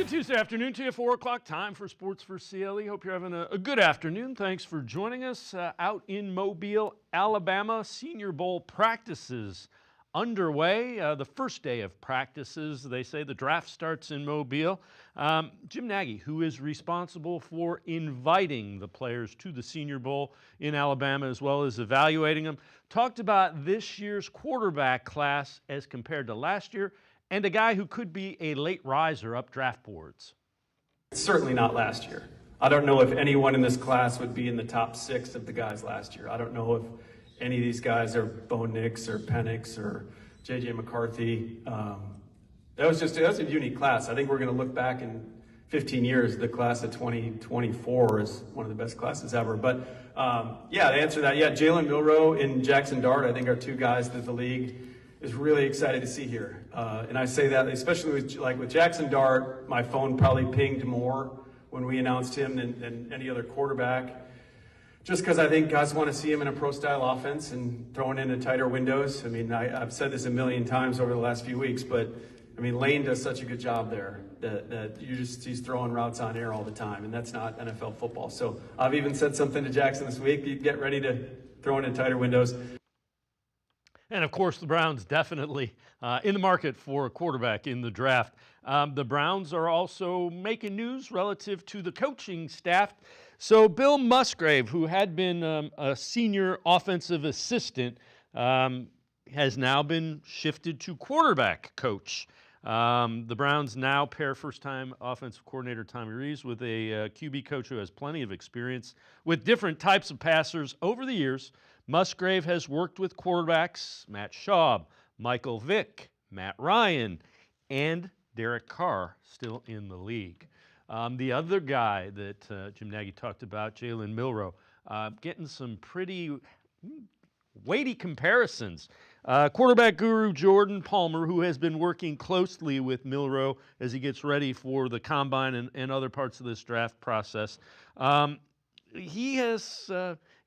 Good Tuesday afternoon to you, 4 o'clock, time for Sports4CLE. Hope you're having a good afternoon. Thanks for joining us out in Mobile, Alabama. Senior Bowl practices underway. The first day of practices, they say the draft starts in Mobile. Jim Nagy, who is responsible for inviting the players to the Senior Bowl in Alabama as well as evaluating them, talked about this year's quarterback class as compared to last year, and a guy who could be a late riser up draft boards. Certainly not last year. I don't know if anyone in this class would be in the top 6 of the guys last year. I don't know if any of these guys are Bo Nix or Penix or J.J. McCarthy. That was a unique class. I think we're going to look back in 15 years, the class of 2024 is one of the best classes ever. But to answer that, Jalen Milroe and Jackson Dart, I think are two guys that the league is really excited to see here. And I say that especially with Jackson Dart, my phone probably pinged more when we announced him than any other quarterback. Just because I think guys want to see him in a pro-style offense and throwing into tighter windows. I mean, I've said this a million times over the last few weeks, but I mean, Lane does such a good job there that he's throwing routes on air all the time, and that's not NFL football. So I've even said something to Jackson this week. You get ready to throw into tighter windows. And, of course, the Browns definitely in the market for a quarterback in the draft. The Browns are also making news relative to the coaching staff. So Bill Musgrave, who had been a senior offensive assistant, has now been shifted to quarterback coach. The Browns now pair first-time offensive coordinator Tommy Rees with a QB coach who has plenty of experience with different types of passers over the years. Musgrave has worked with quarterbacks Matt Schaub, Michael Vick, Matt Ryan, and Derek Carr still in the league. The other guy that Jim Nagy talked about, Jalen Milroe, getting some pretty weighty comparisons. Quarterback guru Jordan Palmer, who has been working closely with Milroe as he gets ready for the combine and other parts of this draft process,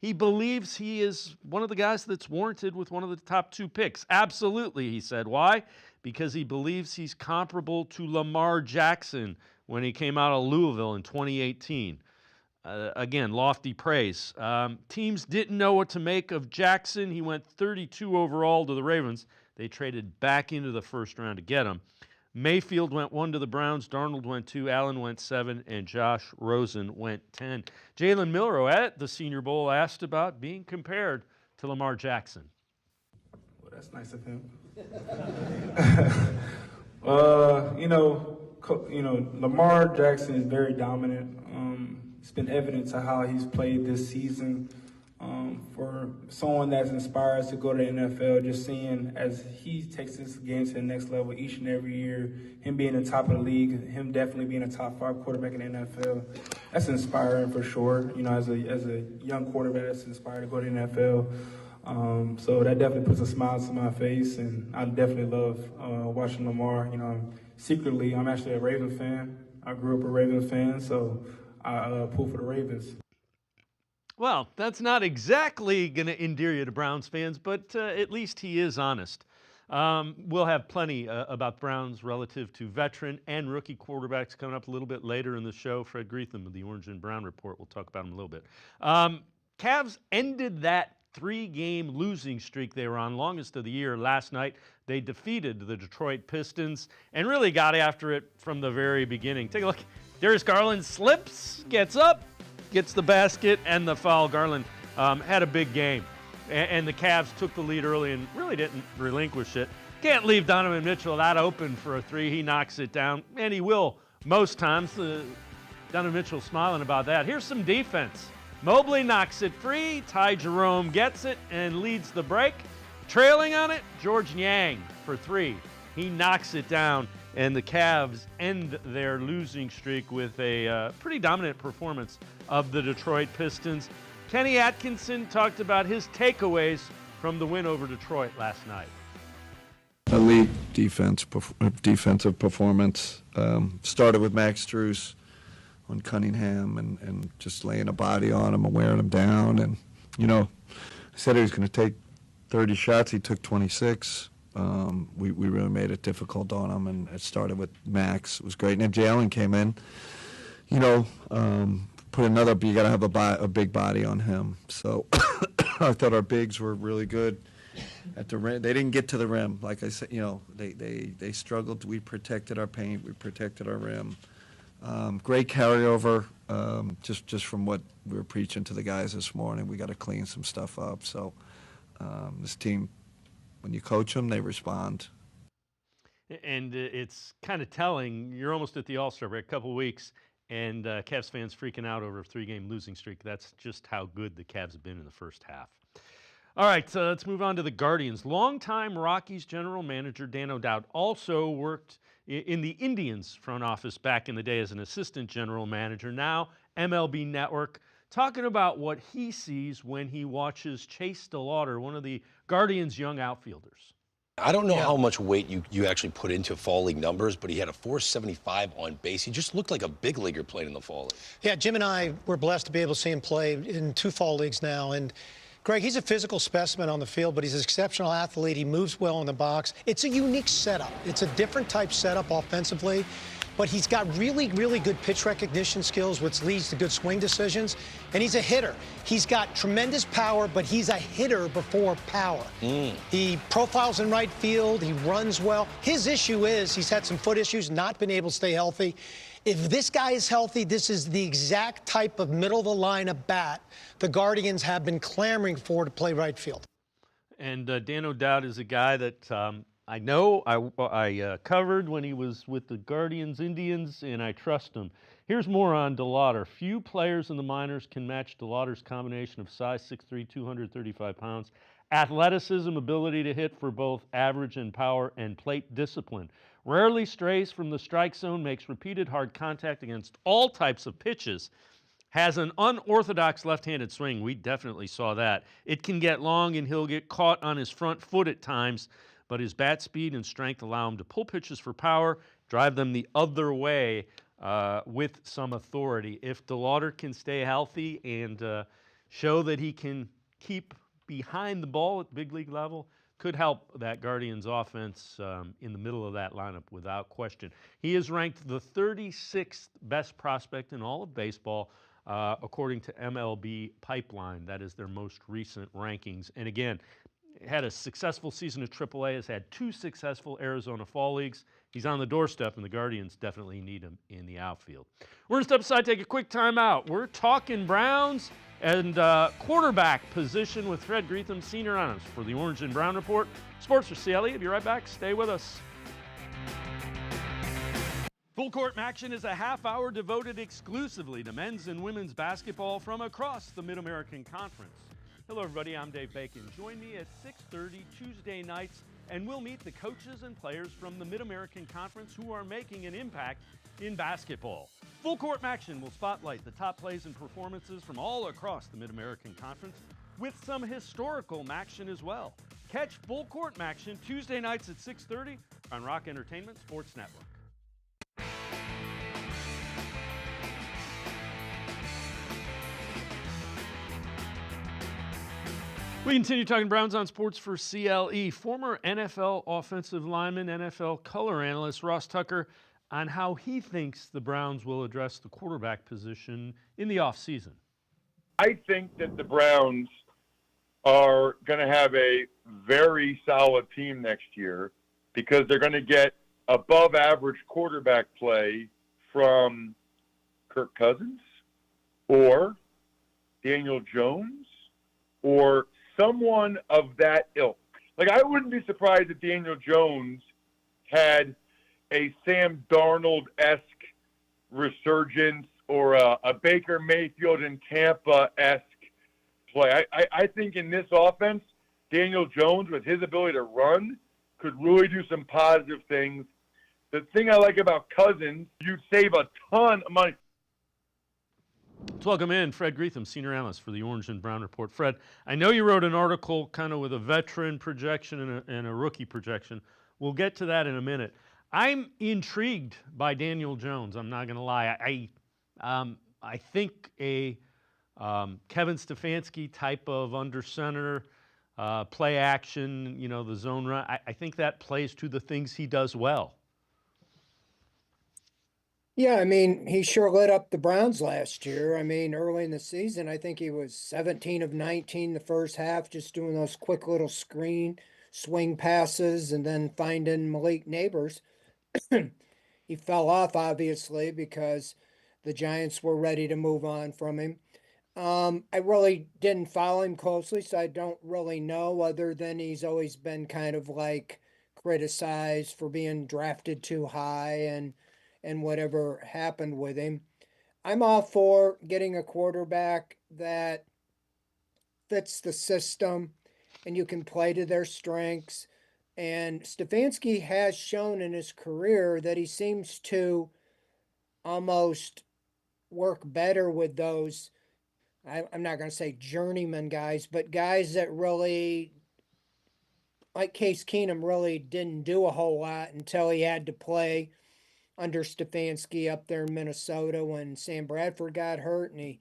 he believes he is one of the guys that's warranted with one of the top 2 picks. Absolutely, he said. Why? Because he believes he's comparable to Lamar Jackson when he came out of Louisville in 2018. Again, lofty praise. Teams didn't know what to make of Jackson. He went 32 overall to the Ravens. They traded back into the first round to get him. Mayfield went 1 to the Browns, Darnold went 2, Allen went 7, and Josh Rosen went 10. Jalen Milroe at the Senior Bowl asked about being compared to Lamar Jackson. Well, that's nice of him. Lamar Jackson is very dominant. It's been evident to how he's played this season. For someone that's inspired to go to the NFL, just seeing as he takes this game to the next level each and every year, him being the top of the league, him definitely being a top 5 quarterback in the NFL, that's inspiring for sure. You know, as a young quarterback that's inspired to go to the NFL. So that definitely puts a smile to my face, and I definitely love watching Lamar. You know, secretly, I'm actually a Ravens fan. I grew up a Ravens fan, so I pull for the Ravens. Well, that's not exactly going to endear you to Browns fans, but at least he is honest. We'll have plenty about Browns relative to veteran and rookie quarterbacks coming up a little bit later in the show. Fred Greetham of the Orange and Brown Report. We'll talk about him a little bit. Cavs ended that 3-game losing streak they were on, longest of the year, last night. They defeated the Detroit Pistons and really got after it from the very beginning. Take a look. Darius Garland slips, gets up, gets the basket and the foul. Garland had a big game. And the Cavs took the lead early and really didn't relinquish it. Can't leave Donovan Mitchell that open for a 3. He knocks it down, and he will most times. Donovan Mitchell smiling about that. Here's some defense. Mobley knocks it free. Ty Jerome gets it and leads the break. Trailing on it, George Niang for 3. He knocks it down, and the Cavs end their losing streak with a pretty dominant performance of the Detroit Pistons. Kenny Atkinson talked about his takeaways from the win over Detroit last night. Elite defensive performance. Started with Max Strus on Cunningham and just laying a body on him and wearing him down. And, you know, I said he was going to take 30 shots. He took 26. We really made it difficult on them, and it started with Max. It was great. And then Jalen came in, put another, you got to have a big body on him. So I thought our bigs were really good at the rim. They didn't get to the rim. Like I said, they struggled. We protected our paint. We protected our rim. Great carryover, just from what we were preaching to the guys this morning. We got to clean some stuff up. So this team, when you coach them, they respond. And it's kind of telling. You're almost at the All-Star break, a couple of weeks, and Cavs fans freaking out over a 3-game losing streak. That's just how good the Cavs have been in the first half. All right, so let's move on to the Guardians. Longtime Rockies general manager Dan O'Dowd also worked in the Indians front office back in the day as an assistant general manager, now MLB Network, talking about what he sees when he watches Chase DeLauder, one of the Guardians' young outfielders. I don't know how much weight you actually put into fall league numbers, but he had a 475 on base. He just looked like a big leaguer playing in the fall league. Yeah, Jim and I were blessed to be able to see him play in 2 fall leagues now. And Greg, he's a physical specimen on the field, but he's an exceptional athlete. He moves well in the box. It's a unique setup. It's a different type setup offensively. But he's got really, really good pitch recognition skills, which leads to good swing decisions. And he's a hitter. He's got tremendous power, but he's a hitter before power. He profiles in right field. He runs well. His issue is he's had some foot issues, not been able to stay healthy. If this guy is healthy, this is the exact type of middle-of-the-line bat the Guardians have been clamoring for to play right field. And Dan O'Dowd is a guy that I know I covered when he was with the Guardians Indians, and I trust him. Here's more on DeLauder. Few players in the minors can match DeLauder's combination of size, 6'3", 235 pounds, athleticism, ability to hit for both average and power, and plate discipline. Rarely strays from the strike zone, makes repeated hard contact against all types of pitches, has an unorthodox left-handed swing. We definitely saw that. It can get long, and he'll get caught on his front foot at times, but his bat speed and strength allow him to pull pitches for power, drive them the other way with some authority. If DeLauder can stay healthy and show that he can keep behind the ball at big league level, could help that Guardians offense in the middle of that lineup without question. He is ranked the 36th best prospect in all of baseball, according to MLB Pipeline. That is their most recent rankings. And again, had a successful season at AAA, has had 2 successful Arizona Fall Leagues. He's on the doorstep, and the Guardians definitely need him in the outfield. We're going to step aside, take a quick timeout. We're talking Browns and quarterback position with Fred Greetham, senior analyst for the Orange and Brown Report. Sports4CLE. I'll be right back. Stay with us. Full Court Action is a half-hour devoted exclusively to men's and women's basketball from across the Mid-American Conference. Hello, everybody. I'm Dave Bacon. Join me at 6:30 Tuesday nights, and we'll meet the coaches and players from the Mid-American Conference who are making an impact in basketball. Full Court Action will spotlight the top plays and performances from all across the Mid-American Conference with some historical action as well. Catch Full Court Action Tuesday nights at 6:30 on Rock Entertainment Sports Network. We continue talking Browns on Sports4CLE. Former NFL offensive lineman, NFL color analyst Ross Tucker on how he thinks the Browns will address the quarterback position in the offseason. I think that the Browns are going to have a very solid team next year because they're going to get above average quarterback play from Kirk Cousins or Daniel Jones or someone of that ilk. Like, I wouldn't be surprised if Daniel Jones had a Sam Darnold-esque resurgence or a Baker Mayfield in Tampa-esque play. I think in this offense, Daniel Jones, with his ability to run, could really do some positive things. The thing I like about Cousins, you'd save a ton of money. Let's welcome in Fred Greetham, senior analyst for the Orange and Brown Report. Fred, I know you wrote an article kind of with a veteran projection and a rookie projection. We'll get to that in a minute. I'm intrigued by Daniel Jones. I'm not going to lie. I think a Kevin Stefanski type of under center, play action, the zone run. I think that plays to the things he does well. Yeah, I mean, he sure lit up the Browns last year. I mean, early in the season, I think he was 17 of 19 the first half, just doing those quick little swing passes and then finding Malik Neighbors. He fell off, obviously, because the Giants were ready to move on from him. I really didn't follow him closely, so I don't really know, other than he's always been kind of like criticized for being drafted too high and whatever happened with him. I'm all for getting a quarterback that fits the system and you can play to their strengths. And Stefanski has shown in his career that he seems to almost work better with those. I'm not going to say journeyman guys, but guys that really, like Case Keenum, really didn't do a whole lot until he had to play under Stefanski up there in Minnesota when Sam Bradford got hurt and he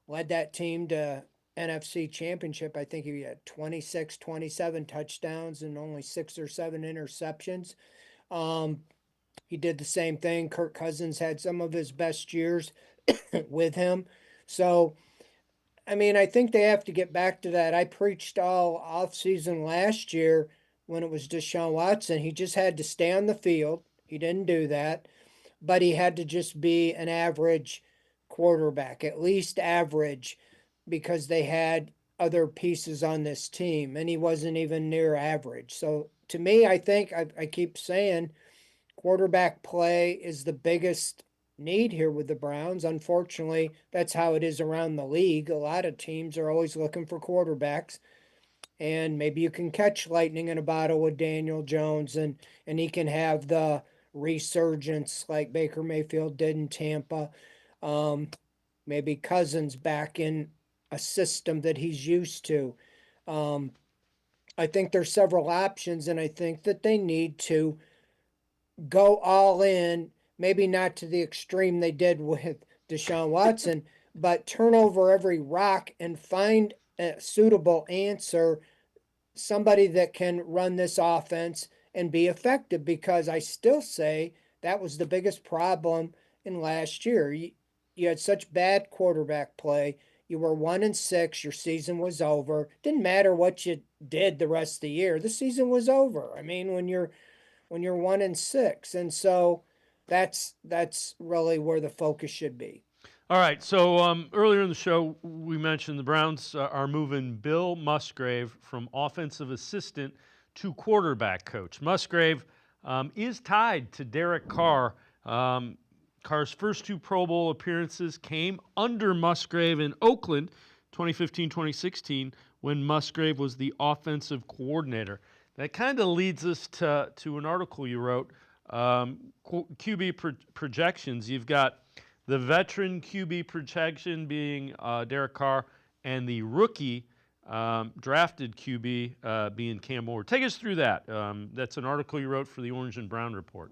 led that team to NFC championship. I think he had 26, 27 touchdowns and only 6 or 7 interceptions. He did the same thing. Kirk Cousins had some of his best years with him. So, I mean, I think they have to get back to that. I preached all offseason last year when it was Deshaun Watson. He just had to stay on the field. He didn't do that, but he had to just be an average quarterback, at least average, because they had other pieces on this team, and he wasn't even near average. So to me, I think I keep saying quarterback play is the biggest need here with the Browns. Unfortunately, that's how it is around the league. A lot of teams are always looking for quarterbacks, and maybe you can catch lightning in a bottle with Daniel Jones, and he can have the resurgence like Baker Mayfield did in Tampa. Maybe Cousins back in a system that he's used to. I think there's several options, and I think that they need to go all in, maybe not to the extreme they did with Deshaun Watson, but turn over every rock and find a suitable answer, somebody that can run this offense and be effective, because I still say that was the biggest problem in last year. You had such bad quarterback play. You were 1-6. Your season was over. Didn't matter what you did the rest of the year. The season was over. I mean, when you're 1-6, and so that's really where the focus should be. All right. So earlier in the show, we mentioned the Browns are moving Bill Musgrave from offensive assistant to quarterback coach. Musgrave is tied to Derek Carr. Carr's first 2 Pro Bowl appearances came under Musgrave in Oakland, 2015-2016, when Musgrave was the offensive coordinator. That kind of leads us to an article you wrote, QB projections. You've got the veteran QB projection being Derek Carr, and the rookie drafted QB being Cam Ward. Take us through that. That's an article you wrote for the Orange and Brown Report.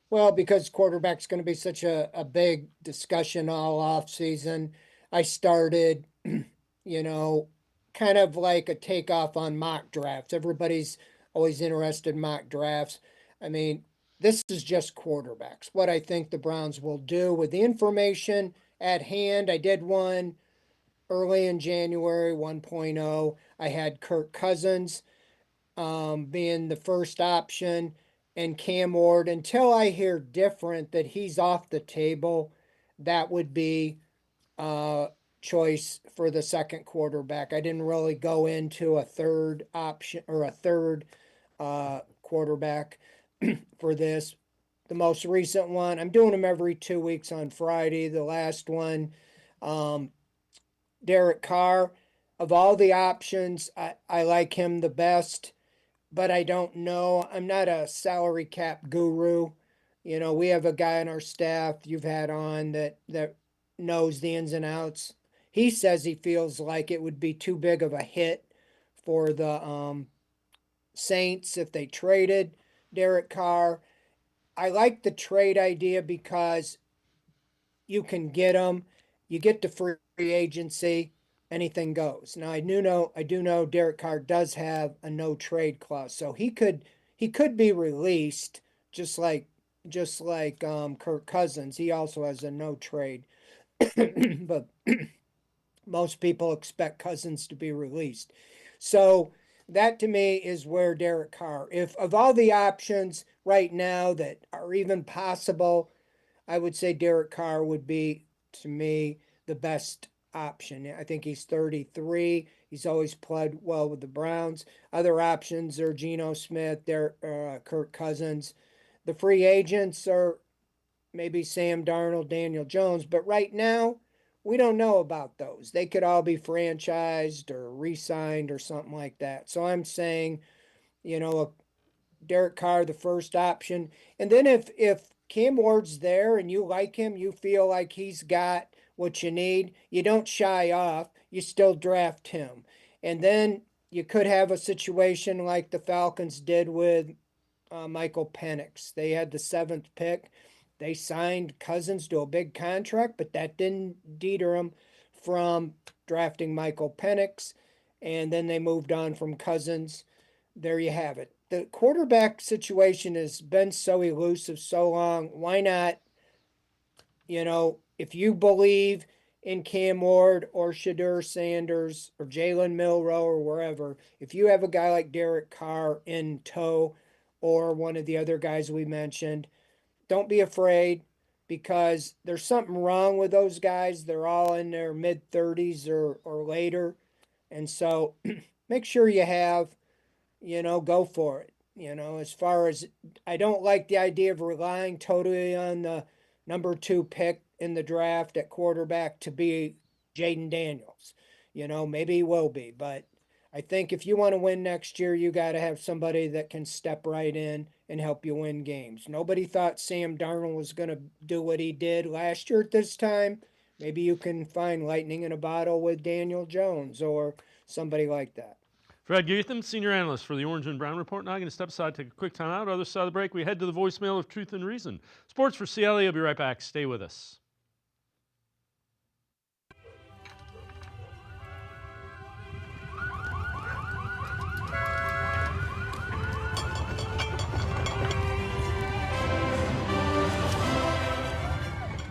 Well, because quarterback's going to be such a big discussion all off season, I started, kind of like a takeoff on mock drafts. Everybody's always interested in mock drafts. I mean, this is just quarterbacks. What I think the Browns will do with the information at hand. I did one early in January, 1.0. I had Kirk Cousins being the first option, and Cam Ward. Until I hear different that he's off the table, that would be choice for the second quarterback. I didn't really go into a third option or a third quarterback for this. The most recent one, I'm doing them every 2 weeks on Friday. The last one, Derek Carr. Of all the options, I like him the best, but I don't know. I'm not a salary cap guru. We have a guy on our staff you've had on that knows the ins and outs. He says he feels like it would be too big of a hit for the Saints if they traded Derek Carr. I like the trade idea because you can get him. You get the free agency. anything goes. Now I do know Derek Carr does have a no trade clause, so he could be released just like Kirk Cousins. He also has a no trade, but most people expect Cousins to be released. So that to me is where Derek Carr, if of all the options right now that are even possible, I would say Derek Carr would be, to me, the best option. I think he's 33. He's always played well with the Browns. Other options are Geno Smith, Kirk Cousins. The free agents are maybe Sam Darnold, Daniel Jones. But right now, we don't know about those. They could all be franchised or re signed or something like that. So I'm saying, a Derek Carr the first option. And then if Cam Ward's there and you like him, you feel like he's got what you need, you don't shy off, you still draft him. And then you could have a situation like the Falcons did with Michael Penix. They had the 7th pick. They signed Cousins to a big contract, but that didn't deter them from drafting Michael Penix. And then they moved on from Cousins. There you have it. The quarterback situation has been so elusive so long. Why not, if you believe in Cam Ward or Shadur Sanders or Jalen Milroe or wherever, if you have a guy like Derek Carr in tow or one of the other guys we mentioned, don't be afraid because there's something wrong with those guys. They're all in their mid 30s or later. And so make sure you have, go for it. As far as I don't like the idea of relying totally on the number 2 pick in the draft at quarterback to be Jaden Daniels. Maybe he will be, but I think if you want to win next year, you got to have somebody that can step right in and help you win games. Nobody thought Sam Darnold was going to do what he did last year at this time. Maybe you can find lightning in a bottle with Daniel Jones or somebody like that. Fred Greetham, senior analyst for the Orange and Brown Report. Now I'm going to step aside, take a quick time out. Other side of the break, we head to the voicemail of Truth and Reason. Sports for CLE. I'll be right back. Stay with us.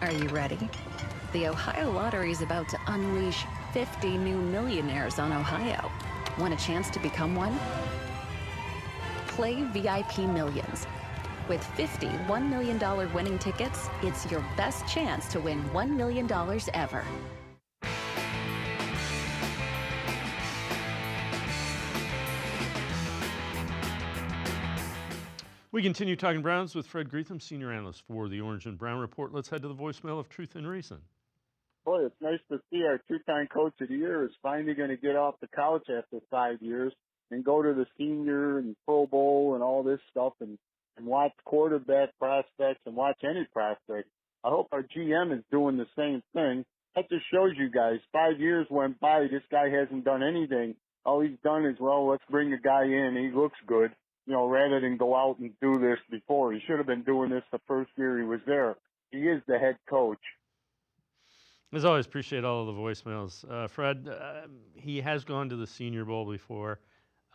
Are you ready? The Ohio Lottery is about to unleash 50 new millionaires on Ohio. Want a chance to become one? Play VIP Millions. With 50 $1 million winning tickets, it's your best chance to win $1 million ever. We continue talking Browns with Fred Greetham, senior analyst for the Orange and Brown Report. Let's head to the voicemail of Truth and Reason. Boy, it's nice to see our two-time coach of the year is finally going to get off the couch after 5 years and go to the senior and Pro Bowl and all this stuff and watch quarterback prospects and watch any prospect. I hope our GM is doing the same thing. That just shows you guys 5 years went by. This guy hasn't done anything. All he's done is, well, let's bring a guy in. He looks good, rather than go out and do this before. He should have been doing this the first year he was there. He is the head coach. As always, appreciate all of the voicemails. Fred, he has gone to the Senior Bowl before.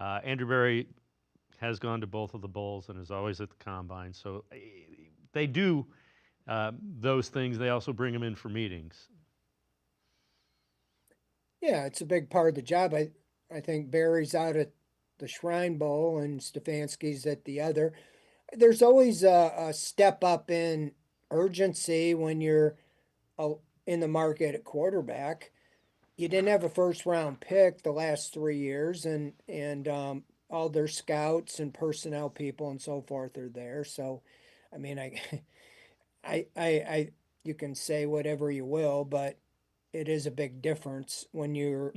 Andrew Berry has gone to both of the bowls and is always at the Combine. So they do those things. They also bring him in for meetings. Yeah, it's a big part of the job. I think Barry's out at the Shrine Bowl and Stefanski's at the other. There's always a step up in urgency when you're in the market at quarterback. You didn't have a first round pick the last 3 years, and all their scouts and personnel people and so forth are there. So, I mean, I you can say whatever you will, but it is a big difference when you're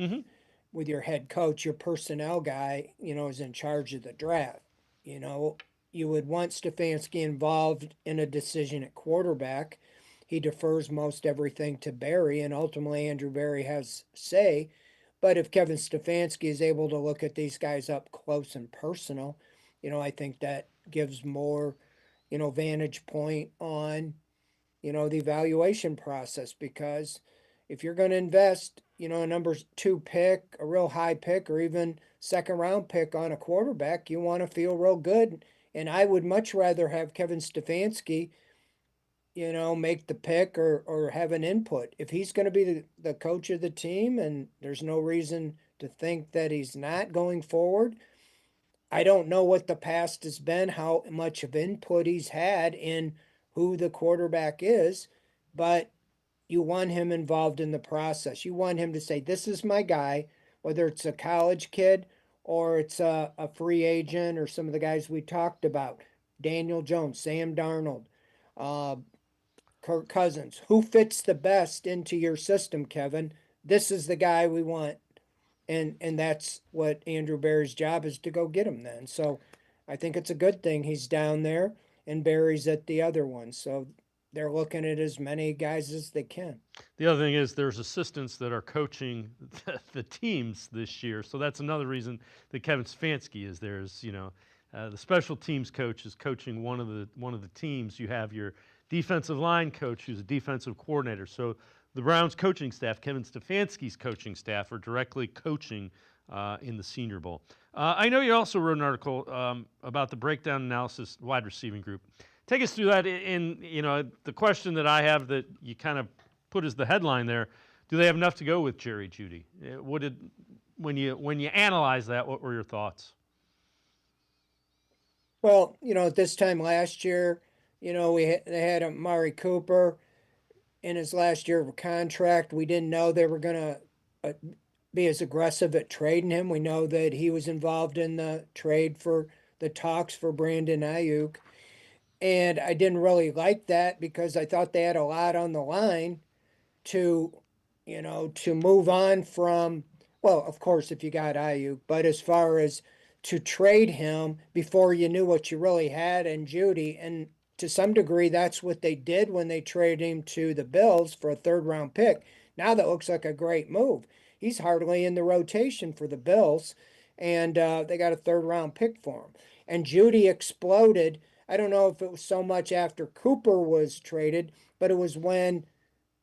with your head coach. Your personnel guy, is in charge of the draft. You would want Stefanski involved in a decision at quarterback. He defers most everything to Barry, and ultimately Andrew Barry has say. But if Kevin Stefanski is able to look at these guys up close and personal, I think that gives more, vantage point on, the evaluation process, because if you're going to invest, a number 2 pick, a real high pick, or even second round pick on a quarterback, you want to feel real good. And I would much rather have Kevin Stefanski, make the pick or have an input. If he's going to be the coach of the team, and there's no reason to think that he's not going forward, I don't know what the past has been, how much of input he's had in who the quarterback is, but you want him involved in the process. You want him to say, this is my guy, whether it's a college kid or it's a free agent or some of the guys we talked about, Daniel Jones, Sam Darnold, Kirk Cousins. Who fits the best into your system, Kevin? This is the guy we want. And that's what Andrew Barry's job is, to go get him then. So I think it's a good thing he's down there and Barry's at the other one. So they're looking at as many guys as they can. The other thing is there's assistants that are coaching the teams this year. So that's another reason that Kevin Stefanski is there. Is, the special teams coach is coaching one of the teams. You have your defensive line coach who's a defensive coordinator. So the Browns coaching staff, Kevin Stefanski's coaching staff, are directly coaching in the Senior Bowl. I know you also wrote an article about the breakdown analysis wide receiving group. Take us through that. In the question that I have that you kind of put as the headline there: do they have enough to go with Jerry Jeudy? When you analyze that, what were your thoughts? Well, at this time last year, they had Amari Cooper in his last year of a contract. We didn't know they were going to be as aggressive at trading him. We know that he was involved in the trade for the talks for Brandon Ayuk. And I didn't really like that because I thought they had a lot on the line to move on from, well, of course, if you got Ayuk, but as far as to trade him before you knew what you really had in Jeudy. And to some degree, that's what they did when they traded him to the Bills for a third-round pick. Now that looks like a great move. He's hardly in the rotation for the Bills, and they got a third-round pick for him. And Jeudy exploded. I don't know if it was so much after Cooper was traded, but it was when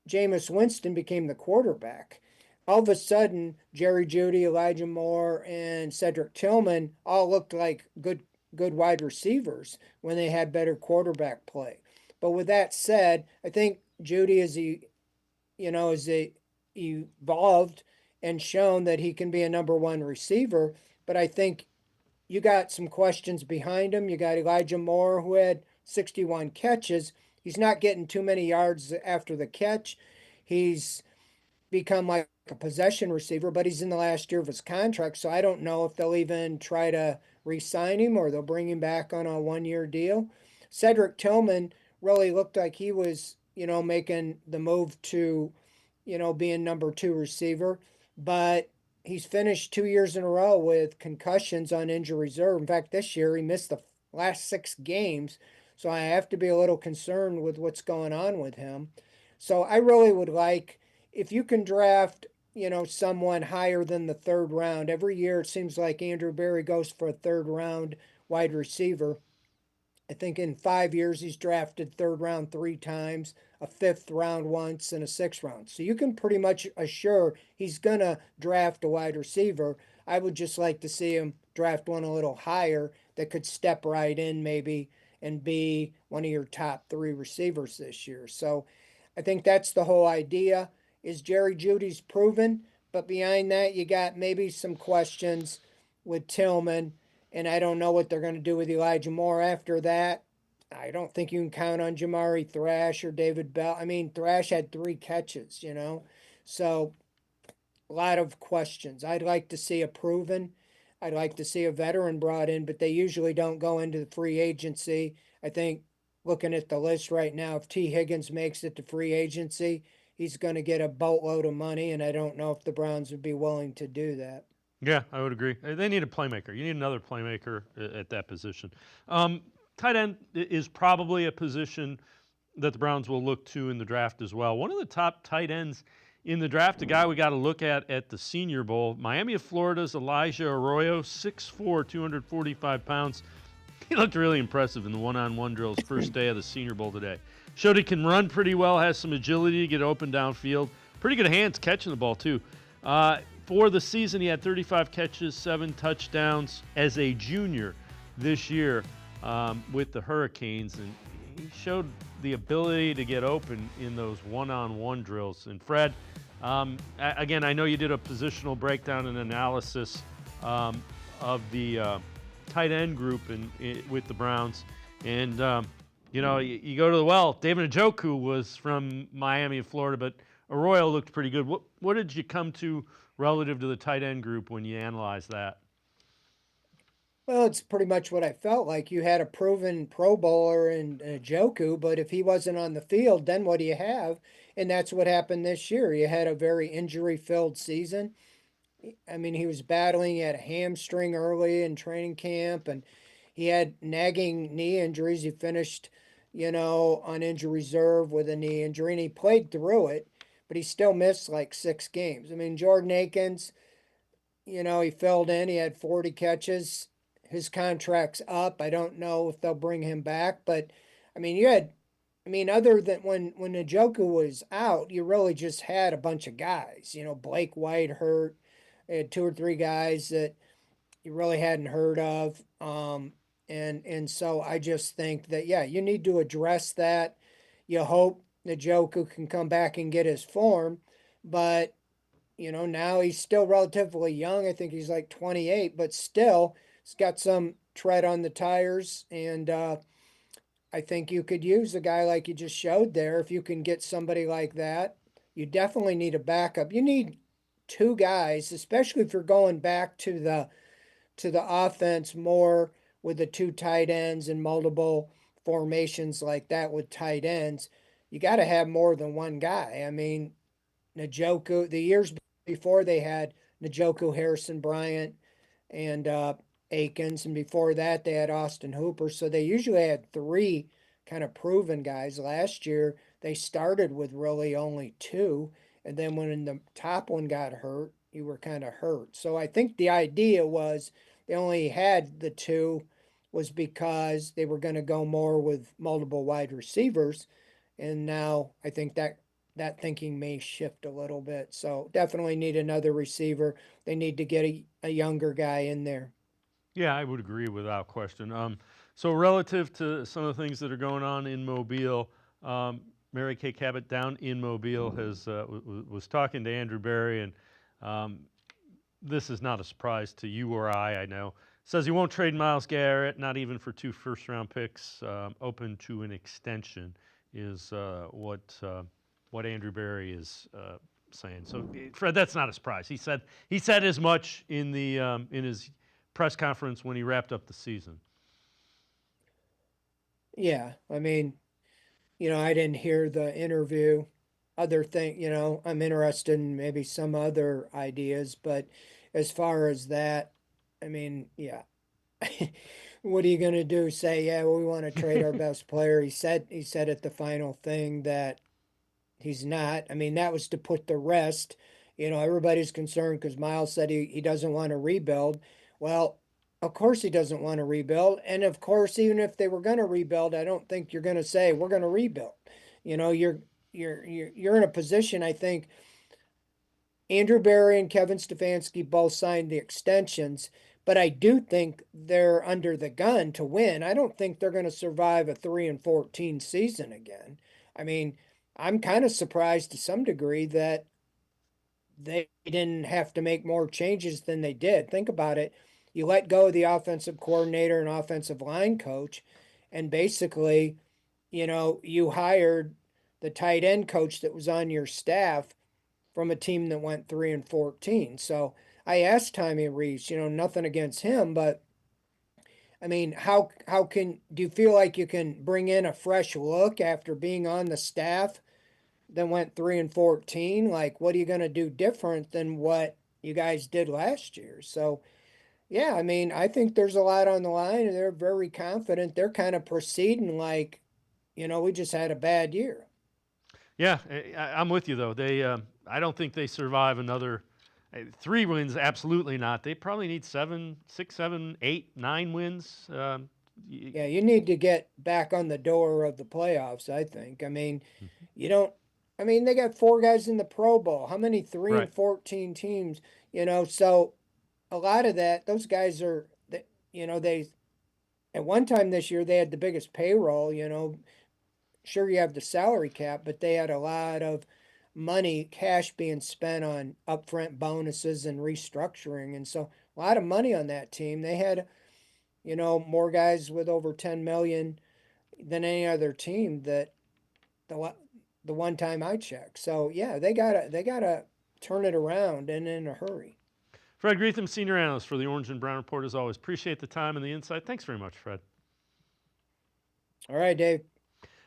Jameis Winston became the quarterback. All of a sudden, Jerry Jeudy, Elijah Moore, and Cedric Tillman all looked like good wide receivers when they had better quarterback play. But with that said, I think Jeudy is evolved and shown that he can be a number 1 receiver. But I think you got some questions behind him. You got Elijah Moore, who had 61 catches. He's not getting too many yards after the catch. He's become like a possession receiver, but he's in the last year of his contract, so I don't know if they'll even try to re-sign him or they'll bring him back on a 1-year deal. Cedric Tillman really looked like he was, making the move to, being number 2 receiver, but he's finished 2 years in a row with concussions on injury reserve. In fact, this year he missed the last 6 games, so I have to be a little concerned with what's going on with him. So I really would like, if you can draft, someone higher than the 3rd round. Every year it seems like Andrew Barry goes for a 3rd round wide receiver. I think in 5 years he's drafted 3rd round 3 times, a 5th round once, and a 6th round. So you can pretty much assure he's going to draft a wide receiver. I would just like to see him draft one a little higher that could step right in maybe and be one of your top 3 receivers this year. So I think that's the whole idea. Is Jerry Jeudy's proven, but behind that you got maybe some questions with Tillman, and I don't know what they're going to do with Elijah Moore after that. I don't think you can count on Jamari Thrash or David Bell. I mean, Thrash had 3 catches, so a lot of questions. I'd like to see a proven. I'd like to see a veteran brought in, but they usually don't go into the free agency. I think looking at the list right now, if T. Higgins makes it to free agency, he's going to get a boatload of money, and I don't know if the Browns would be willing to do that. Yeah, I would agree. They need a playmaker. You need another playmaker at that position. Tight end is probably a position that the Browns will look to in the draft as well. One of the top tight ends in the draft, a guy we got to look at the Senior Bowl, Miami of Florida's Elijah Arroyo, 6'4", 245 pounds. He looked really impressive in the one-on-one drills first day of the Senior Bowl today. Showed he can run pretty well, has some agility to get open downfield. pretty good hands catching the ball, too. For the season, he had 35 catches, 7 touchdowns as a junior this year with the Hurricanes. And he showed the ability to get open in those one-on-one drills. And Fred, again, I know you did a positional breakdown and analysis of the tight end group with the Browns. And, you go to the well. David Njoku was from Miami and Florida, but Arroyo looked pretty good. What did you come to relative to the tight end group when you analyzed that? Well, it's pretty much what I felt like. You had a proven Pro Bowler in Njoku, but if he wasn't on the field, then what do you have? And that's what happened this year. You had a very injury-filled season. I mean, he was battling. He had a hamstring early in training camp, and he had nagging knee injuries. He finished, on injury reserve with a knee injury, and he played through it, but he still missed like 6 games. I mean, Jordan Akins, he filled in. He had 40 catches. His contract's up. I don't know if they'll bring him back, but I mean, other than when Njoku was out, you really just had a bunch of guys. Blake White hurt. They had 2 or 3 guys that you really hadn't heard of. And so I just think that, you need to address that. You hope Njoku can come back and get his form, but now he's still relatively young. I think he's like 28, but still he's got some tread on the tires. And I think you could use a guy like you just showed there. If you can get somebody like that, you definitely need a backup. You need 2 guys, especially if you're going back to the offense more with the 2 tight ends and multiple formations like that with tight ends. You got to have more than one guy. I mean, Njoku, the years before they had Njoku, Harrison Bryant, and Akins, and before that they had Austin Hooper. So they usually had 3 kind of proven guys. Last year they started with really only 2, and then when the top one got hurt, you were kind of hurt. So I think the idea was they only had the 2 was because they were going to go more with multiple wide receivers. And now I think that thinking may shift a little bit. So definitely need another receiver. They need to get a younger guy in there. Yeah, I would agree without question. So relative to some of the things that are going on in Mobile, Mary Kay Cabot down in Mobile was talking to Andrew Berry, and this is not a surprise to you or I know. Says he won't trade Myles Garrett, not even for 2 first-round picks, open to an extension is what Andrew Berry is saying. So, Fred, that's not a surprise. He said as much in his press conference when he wrapped up the season. Yeah, I mean, I didn't hear the interview. Other thing, I'm interested in maybe some other ideas, but as far as that, I mean, yeah. What are you going to do? Say, yeah, well, we want to trade our best player. He said at the final thing that he's not. I mean, that was to put the rest. Everybody's concerned because Miles said he doesn't want to rebuild. Well, of course he doesn't want to rebuild. And of course, even if they were going to rebuild, I don't think you're going to say we're going to rebuild. You're in a position, I think. Andrew Berry and Kevin Stefanski both signed the extensions, but I do think they're under the gun to win. I don't think they're going to survive a 3-14 season again. I mean, I'm kind of surprised to some degree that they didn't have to make more changes than they did. Think about it. You let go of the offensive coordinator and offensive line coach, and basically, you hired the tight end coach that was on your staff from a team that went 3-14. So I asked Tommy Rees, nothing against him, but I mean, do you feel like you can bring in a fresh look after being on the staff that went 3-14? Like, what are you going to do different than what you guys did last year? So, yeah, I mean, I think there's a lot on the line, and they're very confident. They're kind of proceeding like, we just had a bad year. Yeah, I'm with you though. I don't think they survive another 3 wins. Absolutely not. They probably need 7, 6, 7, 8, 9 wins. You need to get back on the door of the playoffs. I think. I mean, you don't. I mean, they got 4 guys in the Pro Bowl. How many 3 and Right. 14 teams? So a lot of that, those guys are, they at one time this year they had the biggest payroll. Sure, you have the salary cap, but they had a lot of money, cash being spent on upfront bonuses and restructuring, and so a lot of money on that team. They had, more guys with over 10 million than any other team that the one time I checked. So yeah, they gotta turn it around and in a hurry. Fred Greetham, senior analyst for the Orange and Brown Report, as always. Appreciate the time and the insight. Thanks very much, Fred. All right, Dave.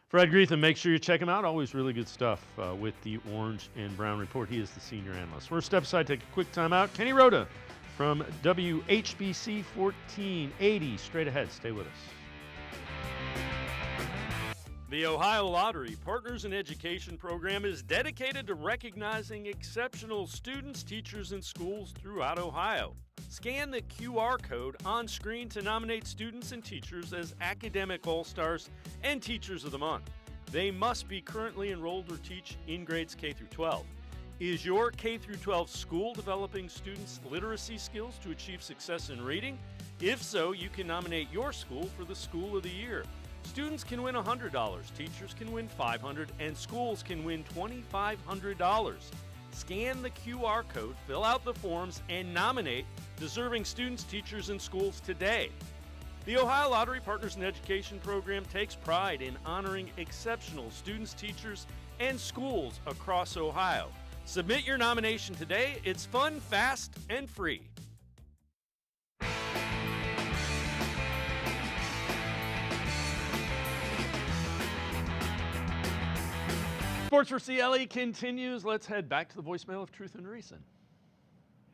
Fred Greetham, make sure you check him out. Always really good stuff with the Orange and Brown Report. He is the senior analyst. We're step aside, take a quick timeout. Kenny Roda from WHBC 1480. Straight ahead. Stay with us. The Ohio Lottery Partners in Education program is dedicated to recognizing exceptional students, teachers, and schools throughout Ohio. Scan the QR code on screen to nominate students and teachers as Academic All-Stars and Teachers of the Month. They must be currently enrolled or teach in grades K through 12. Is your K through 12 school developing students' literacy skills to achieve success in reading? If so, you can nominate your school for the School of the Year. Students can win $100, teachers can win $500, and schools can win $2,500. Scan the QR code, fill out the forms, and nominate deserving students, teachers, and schools today. The Ohio Lottery Partners in Education program takes pride in honoring exceptional students, teachers, and schools across Ohio. Submit your nomination today. It's fun, fast, and free. Sports4CLE continues. Let's head back to the voicemail of Truth and Reason.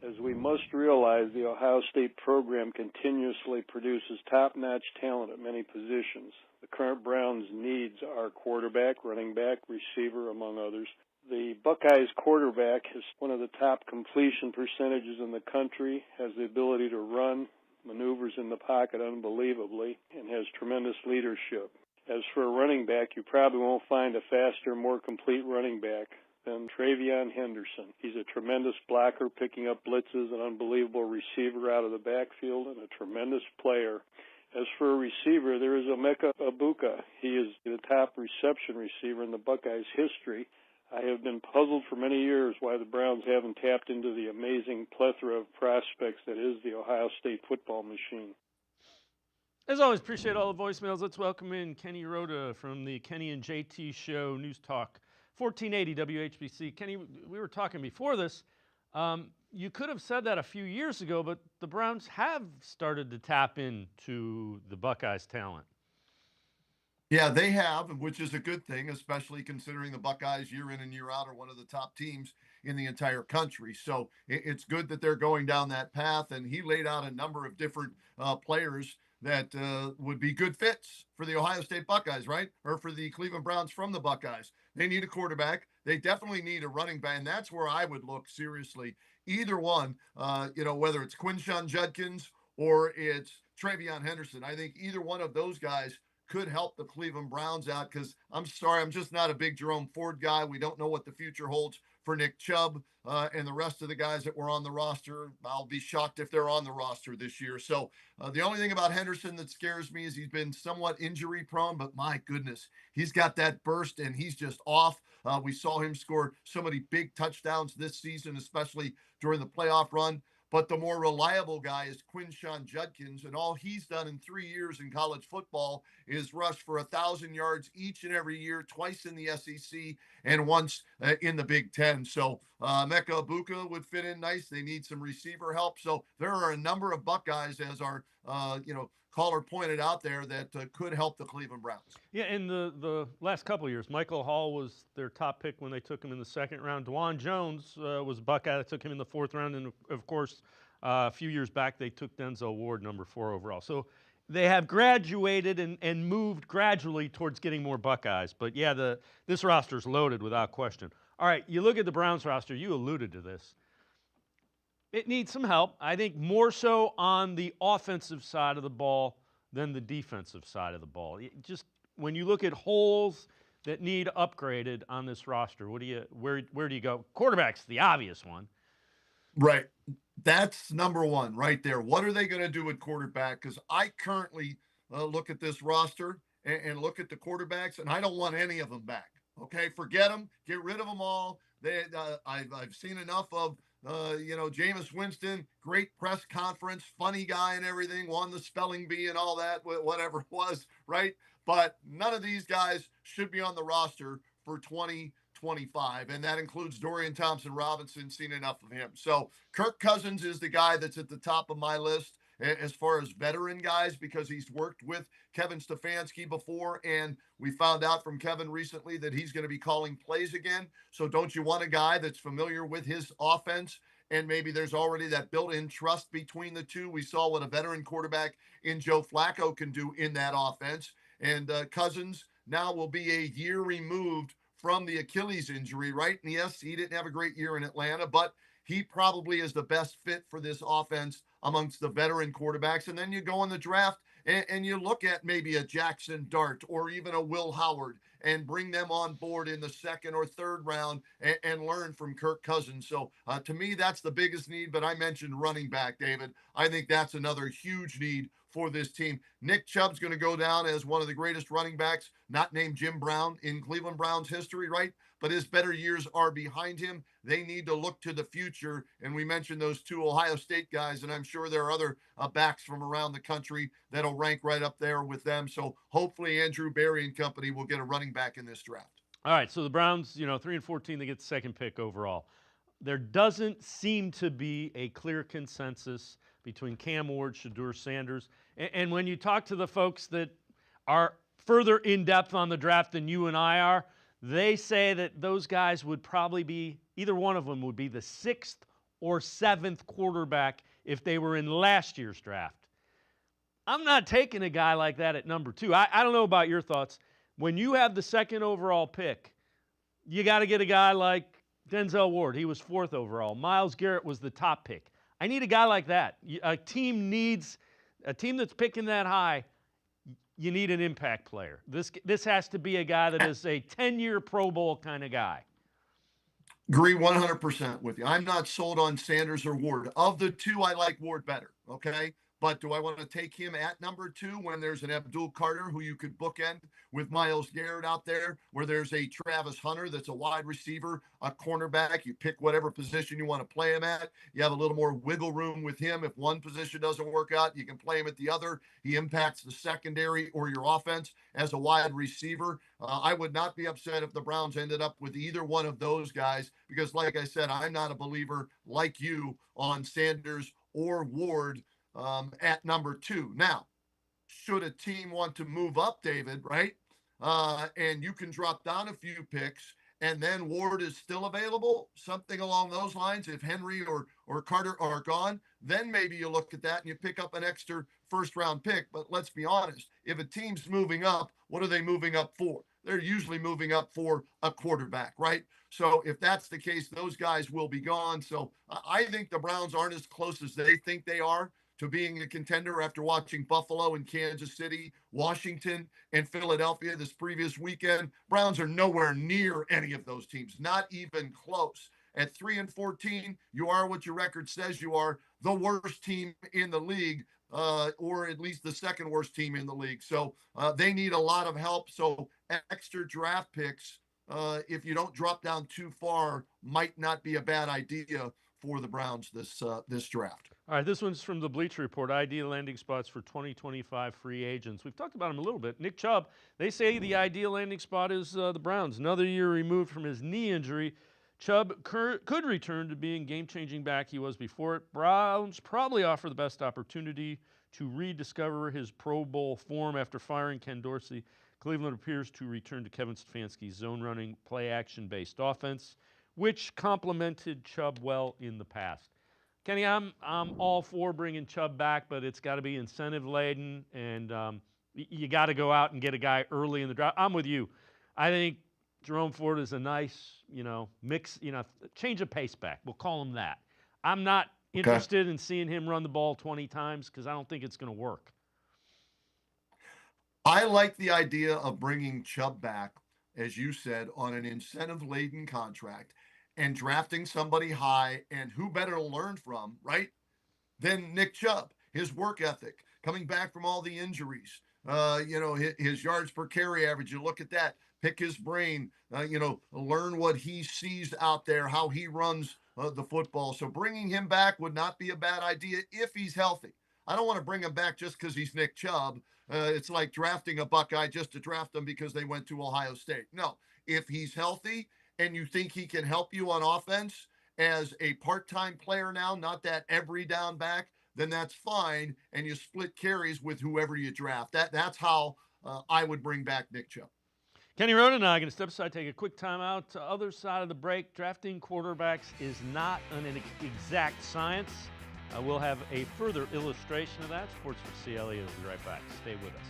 As we must realize, the Ohio State program continuously produces top-notch talent at many positions. The current Browns' needs are quarterback, running back, receiver, among others. The Buckeyes quarterback has one of the top completion percentages in the country, has the ability to run, maneuvers in the pocket unbelievably, and has tremendous leadership. As for a running back, you probably won't find a faster, more complete running back than Travion Henderson. He's a tremendous blocker, picking up blitzes, an unbelievable receiver out of the backfield, and a tremendous player. As for a receiver, there is Amico. He is the top reception receiver in the Buckeyes' history. I have been puzzled for many years why the Browns haven't tapped into the amazing plethora of prospects that is the Ohio State football machine. As always, appreciate all the voicemails. Let's welcome in Kenny Roda from the Kenny and JT Show News Talk 1480 WHBC. Kenny, we were talking before this. You could have said that a few years ago, but the Browns have started to tap into the Buckeyes' talent. Yeah, they have, which is a good thing, especially considering the Buckeyes year in and year out are one of the top teams in the entire country. So it's good that they're going down that path. And he laid out a number of different players that would be good fits for the Ohio State Buckeyes, right? Or for the Cleveland Browns from the Buckeyes. They need a quarterback. They definitely need a running back. And that's where I would look seriously. Either one, whether it's Quinshawn Judkins or it's Travion Henderson. I think either one of those guys could help the Cleveland Browns out, because I'm sorry, I'm just not a big Jerome Ford guy. We don't know what the future holds for Nick Chubb and the rest of the guys that were on the roster. I'll be shocked if they're on the roster this year. So the only thing about Henderson that scares me is he's been somewhat injury prone, but my goodness, he's got that burst and he's just off. We saw him score so many big touchdowns this season, especially during the playoff run. But the more reliable guy is Quinshawn Judkins, and all he's done in 3 years in college football is rush for 1,000 yards each and every year, twice in the SEC and once in the Big Ten. So Mecca Ibuka would fit in nice. They need some receiver help. So there are a number of Buckeyes, as our caller pointed out there, that could help the Cleveland Browns. Yeah, in the last couple of years, Michael Hall was their top pick when they took him in the second round. DeJuan Jones was a Buckeye that took him in the fourth round. And, of course, a few years back, they took Denzel Ward, number 4 overall. So they have graduated and moved gradually towards getting more Buckeyes. But, yeah, this roster's loaded without question. All right, you look at the Browns roster. You alluded to this. It needs some help, I think, more so on the offensive side of the ball than the defensive side of the ball. Just when you look at holes that need upgraded on this roster? Where do you go? Quarterback's the obvious one. Right. That's number one right there. What are they going to do with quarterback? Because I currently look at this roster and look at the quarterbacks, and I don't want any of them back. Okay, forget them. Get rid of them all. I've seen enough of Jameis Winston, great press conference, funny guy and everything, won the spelling bee and all that, whatever it was, right? But none of these guys should be on the roster for 2025, and that includes Dorian Thompson-Robinson. Seen enough of him. So Kirk Cousins is the guy that's at the top of my list as far as veteran guys, because he's worked with Kevin Stefanski before, and we found out from Kevin recently that he's going to be calling plays again. So don't you want a guy that's familiar with his offense, and maybe there's already that built-in trust between the two? We saw what a veteran quarterback in Joe Flacco can do in that offense, and Cousins now will be a year removed from the Achilles injury, right? And yes, he didn't have a great year in Atlanta, but he probably is the best fit for this offense amongst the veteran quarterbacks. And then you go in the draft and you look at maybe a Jackson Dart or even a Will Howard and bring them on board in the second or third round and learn from Kirk Cousins. So to me, that's the biggest need. But I mentioned running back, David. I think that's another huge need for this team. Nick Chubb's going to go down as one of the greatest running backs, not named Jim Brown, in Cleveland Browns history, right? But his better years are behind him. They need to look to the future. And we mentioned those two Ohio State guys, and I'm sure there are other backs from around the country that'll rank right up there with them. So hopefully Andrew Berry and company will get a running back in this draft. All right, so the Browns, 3-14, they get the second pick overall. There doesn't seem to be a clear consensus between Cam Ward, Shedeur Sanders. And when you talk to the folks that are further in depth on the draft than you and I are, they say that those guys would probably be, either one of them would be the 6th or 7th quarterback if they were in last year's draft. I'm not taking a guy like that at number 2. I don't know about your thoughts. When you have the 2nd overall pick, you got to get a guy like Denzel Ward. He was 4th overall. Myles Garrett was the top pick. I need a guy like that. A team that's picking that high, you need an impact player. This has to be a guy that is a 10-year Pro Bowl kind of guy. Agree 100% with you. I'm not sold on Sanders or Ward. Of the two, I like Ward better, okay? But do I want to take him at number 2 when there's an Abdul Carter who you could bookend with Myles Garrett out there, where there's a Travis Hunter that's a wide receiver, a cornerback? You pick whatever position you want to play him at. You have a little more wiggle room with him. If one position doesn't work out, you can play him at the other. He impacts the secondary or your offense as a wide receiver. I would not be upset if the Browns ended up with either one of those guys, because like I said, I'm not a believer like you on Sanders or Ward at number 2. Now, should a team want to move up, David, right? And you can drop down a few picks, and then Ward is still available, something along those lines. If Henry or Carter are gone, then maybe you look at that and you pick up an extra first-round pick. But let's be honest, if a team's moving up, what are they moving up for? They're usually moving up for a quarterback, right? So if that's the case, those guys will be gone. So I think the Browns aren't as close as they think they are to being a contender after watching Buffalo and Kansas City, Washington, and Philadelphia this previous weekend. Browns are nowhere near any of those teams, not even close. At 3-14, you are what your record says you are, the worst team in the league, or at least the second worst team in the league. So they need a lot of help. So extra draft picks, if you don't drop down too far, might not be a bad idea for the Browns this draft. All right, this one's from the Bleacher Report. Ideal landing spots for 2025 free agents. We've talked about him a little bit. Nick Chubb, they say the ideal landing spot is the Browns. Another year removed from his knee injury, Chubb could return to being game-changing back he was before it. Browns probably offer the best opportunity to rediscover his Pro Bowl form after firing Ken Dorsey. Cleveland appears to return to Kevin Stefanski's zone-running, play-action-based offense, which complemented Chubb well in the past. Kenny, I'm all for bringing Chubb back, but it's got to be incentive-laden, and you got to go out and get a guy early in the draft. I'm with you. I think Jerome Ford is a nice, mix, change of pace back. We'll call him that. I'm not interested in seeing him run the ball 20 times because I don't think it's going to work. I like the idea of bringing Chubb back as you said, on an incentive-laden contract and drafting somebody high, and who better to learn from, right, than Nick Chubb? His work ethic, coming back from all the injuries, his yards per carry average, you look at that, pick his brain, learn what he sees out there, how he runs the football. So bringing him back would not be a bad idea if he's healthy. I don't want to bring him back just because he's Nick Chubb. It's like drafting a Buckeye just to draft them because they went to Ohio State. No, if he's healthy and you think he can help you on offense as a part-time player now, not that every down back, then that's fine, and you split carries with whoever you draft. That's how I would bring back Nick Chubb. Kenny Roda and I are going to step aside, take a quick timeout. Other side of the break, drafting quarterbacks is not an exact science. We'll have a further illustration of that. Sports4CLE will be right back. Stay with us.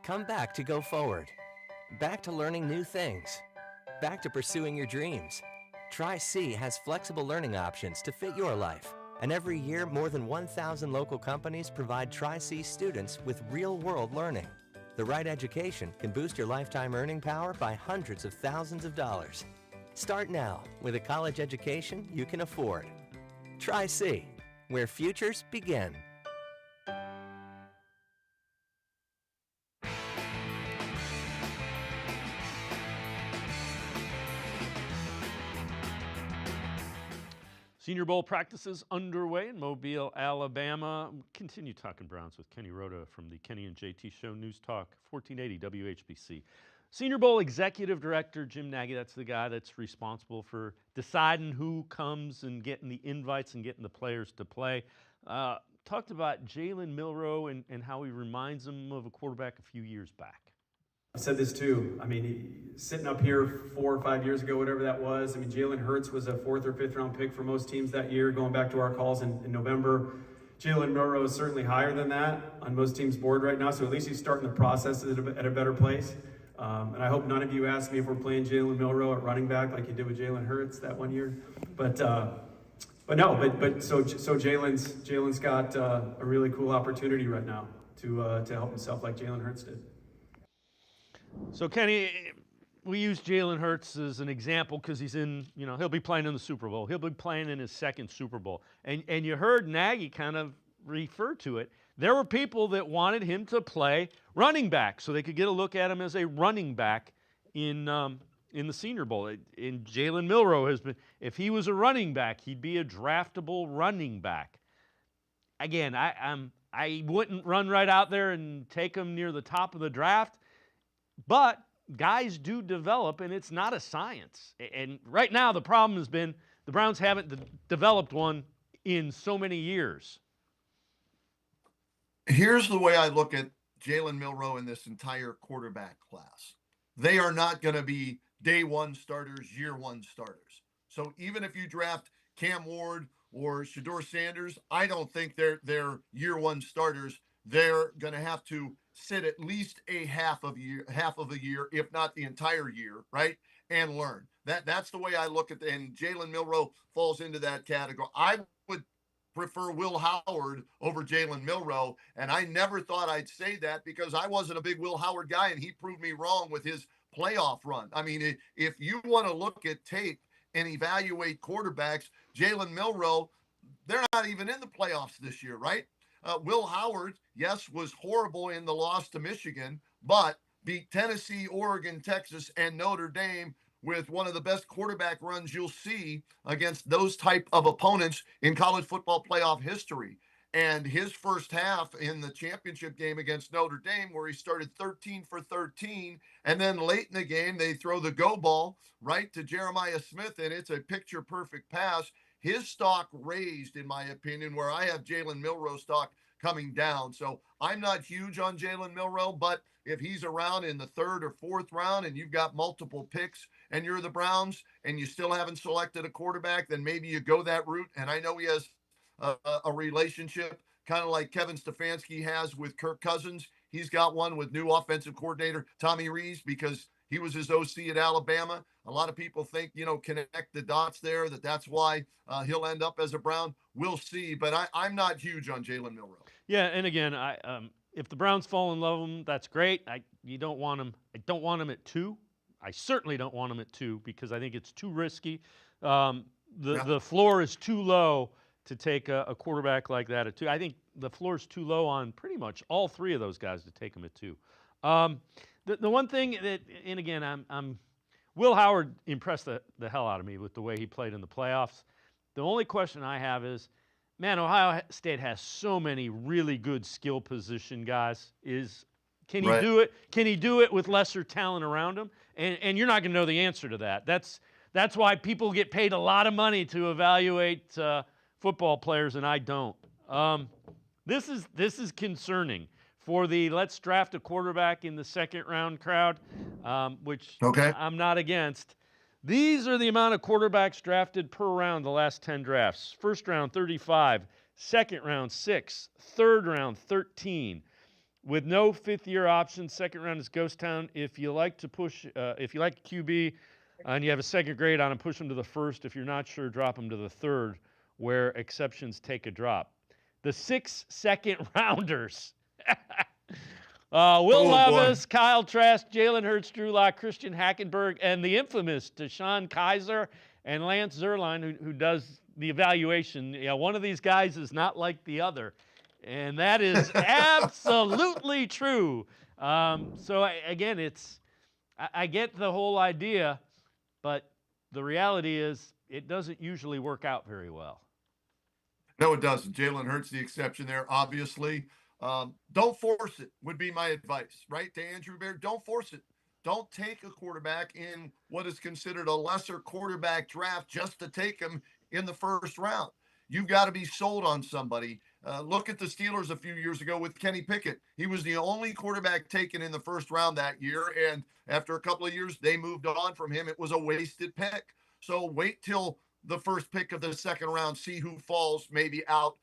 Come back to go forward. Back to learning new things. Back to pursuing your dreams. Tri-C has flexible learning options to fit your life. And every year, more than 1,000 local companies provide Tri-C students with real-world learning. The right education can boost your lifetime earning power by hundreds of thousands of dollars. Start now with a college education you can afford. Tri-C, where futures begin. Senior Bowl practices underway in Mobile, Alabama. We'll continue talking Browns with Kenny Roda from the Kenny and JT Show, News Talk 1480 WHBC. Senior Bowl Executive Director Jim Nagy, that's the guy that's responsible for deciding who comes and getting the invites and getting the players to play. Talked about Jalen Milroe and how he reminds him of a quarterback a few years back. I said this too. I mean, sitting up here 4 or 5 years ago, whatever that was, I mean, Jalen Hurts was a 4th or 5th round pick for most teams that year, going back to our calls in November. Jalen Milroe is certainly higher than that on most teams' board right now, so at least he's starting the process at a better place. And I hope none of you ask me if we're playing Jalen Milroe at running back like you did with Jalen Hurts that one year. So Jalen's got a really cool opportunity right now to help himself like Jalen Hurts did. So, Kenny, we use Jalen Hurts as an example because he's he'll be playing in the Super Bowl. He'll be playing in his 2nd Super Bowl. And you heard Nagy kind of refer to it. There were people that wanted him to play running back so they could get a look at him as a running back in the Senior Bowl. And Jalen Milroe has been, if he was a running back, he'd be a draftable running back. Again, I wouldn't run right out there and take him near the top of the draft. But guys do develop, and it's not a science. And right now, the problem has been the Browns haven't developed one in so many years. Here's the way I look at Jalen Milroe in this entire quarterback class. They are not going to be day one starters, year one starters. So even if you draft Cam Ward or Shedeur Sanders, I don't think they're year one starters. They're going to have to sit at least a half of a year, if not the entire year, right? And learn. That's the way I look at it. And Jalen Milroe falls into that category. I would prefer Will Howard over Jalen Milroe, and I never thought I'd say that because I wasn't a big Will Howard guy, and he proved me wrong with his playoff run. I mean, if you want to look at tape and evaluate quarterbacks, Jalen Milroe, they're not even in the playoffs this year, right? Will Howard, yes, was horrible in the loss to Michigan, but beat Tennessee, Oregon, Texas, and Notre Dame with one of the best quarterback runs you'll see against those type of opponents in college football playoff history. And his first half in the championship game against Notre Dame, where he started 13 for 13, and then late in the game, they throw the go ball right to Jeremiah Smith, and it's a picture-perfect pass. His stock raised, in my opinion, where I have Jalen Milroe stock coming down. So I'm not huge on Jalen Milroe, but if he's around in the 3rd or 4th round and you've got multiple picks and you're the Browns and you still haven't selected a quarterback, then maybe you go that route. And I know he has a relationship kind of like Kevin Stefanski has with Kirk Cousins. He's got one with new offensive coordinator Tommy Rees because he was his OC at Alabama. A lot of people think, connect the dots there, that's why he'll end up as a Brown. We'll see, but I'm not huge on Jalen Milroe. Yeah, and again, if the Browns fall in love with him, that's great. You don't want him. I don't want him at 2. I certainly don't want him at 2 because I think it's too risky. The floor is too low to take a quarterback like that at 2. I think the floor is too low on pretty much all 3 of those guys to take him at 2. The one thing that, and again, I'm Will Howard impressed the hell out of me with the way he played in the playoffs. The only question I have is, man, Ohio State has so many really good skill position guys. Can he do it? Can he do it with lesser talent around him? And you're not going to know the answer to that. That's why people get paid a lot of money to evaluate football players, and I don't. This is concerning for the let's draft a quarterback in the second round crowd, which I'm not against. These are the amount of quarterbacks drafted per round the last 10 drafts. First round, 35. Second round, 6. Third round, 13. With no fifth-year option, second round is ghost town. If you like to push, if you like QB and you have a second grade on him, push him to the first. If you're not sure, drop him to the third, where exceptions take a drop. The 6 second rounders. Will Levis, Kyle Trask, Jalen Hurts, Drew Lock, Christian Hackenberg, and the infamous Deshaun Kaiser and Lance Zierlein, who does the evaluation. Yeah, one of these guys is not like the other, and that is absolutely true. Again, I get the whole idea, but the reality is it doesn't usually work out very well. No, it doesn't. Jalen Hurts the exception there, obviously. Don't force it would be my advice, right? To Andrew Bear, don't force it. Don't take a quarterback in what is considered a lesser quarterback draft just to take him in the first round. You've got to be sold on somebody. Look at the Steelers a few years ago with Kenny Pickett. He was the only quarterback taken in the first round that year, and after a couple of years, they moved on from him. It was a wasted pick. So wait till the first pick of the second round, see who falls maybe out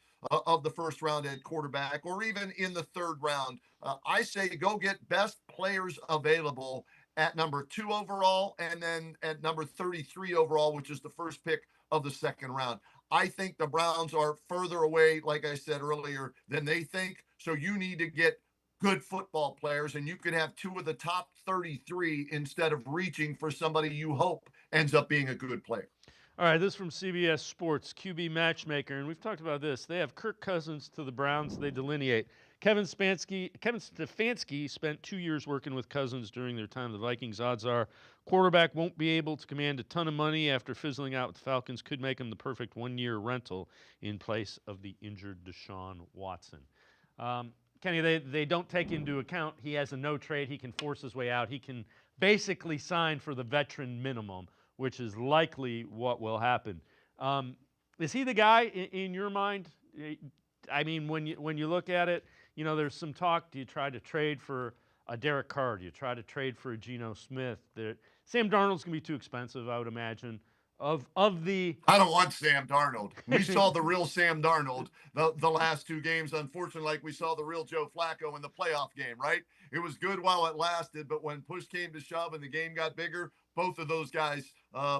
of the first round at quarterback, or even in the third round. I say go get best players available at number 2 overall, and then at number 33 overall, which is the first pick of the second round. I think the Browns are further away, like I said earlier, than they think. So you need to get good football players, and you can have 2 of the top 33 instead of reaching for somebody you hope ends up being a good player. All right, this is from CBS Sports, QB Matchmaker, and we've talked about this. They have Kirk Cousins to the Browns. They delineate. Kevin Stefanski spent 2 years working with Cousins during their time. The Vikings, odds are, quarterback won't be able to command a ton of money after fizzling out with the Falcons. Could make him the perfect one-year rental in place of the injured Deshaun Watson. Kenny, they don't take into account he has a no trade. He can force his way out. He can basically sign for the veteran minimum, which is likely what will happen. Is he the guy in your mind? I mean, when you look at it, you know, there's some talk. Do you try to trade for a Derek Carr? Do you try to trade for a Geno Smith? Sam Darnold's going to be too expensive, I would imagine. I don't want Sam Darnold. We saw the real Sam Darnold the last 2 games. Unfortunately, like we saw the real Joe Flacco in the playoff game, right? It was good while it lasted, but when push came to shove and the game got bigger, both of those guys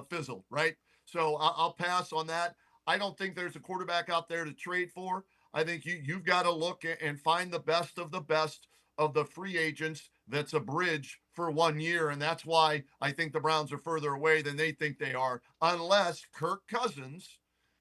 fizzled, right? So I'll pass on that. I don't think there's a quarterback out there to trade for. I think you've got to look and find the best of the free agents that's a bridge for 1 year, and that's why I think the Browns are further away than they think they are, unless Kirk Cousins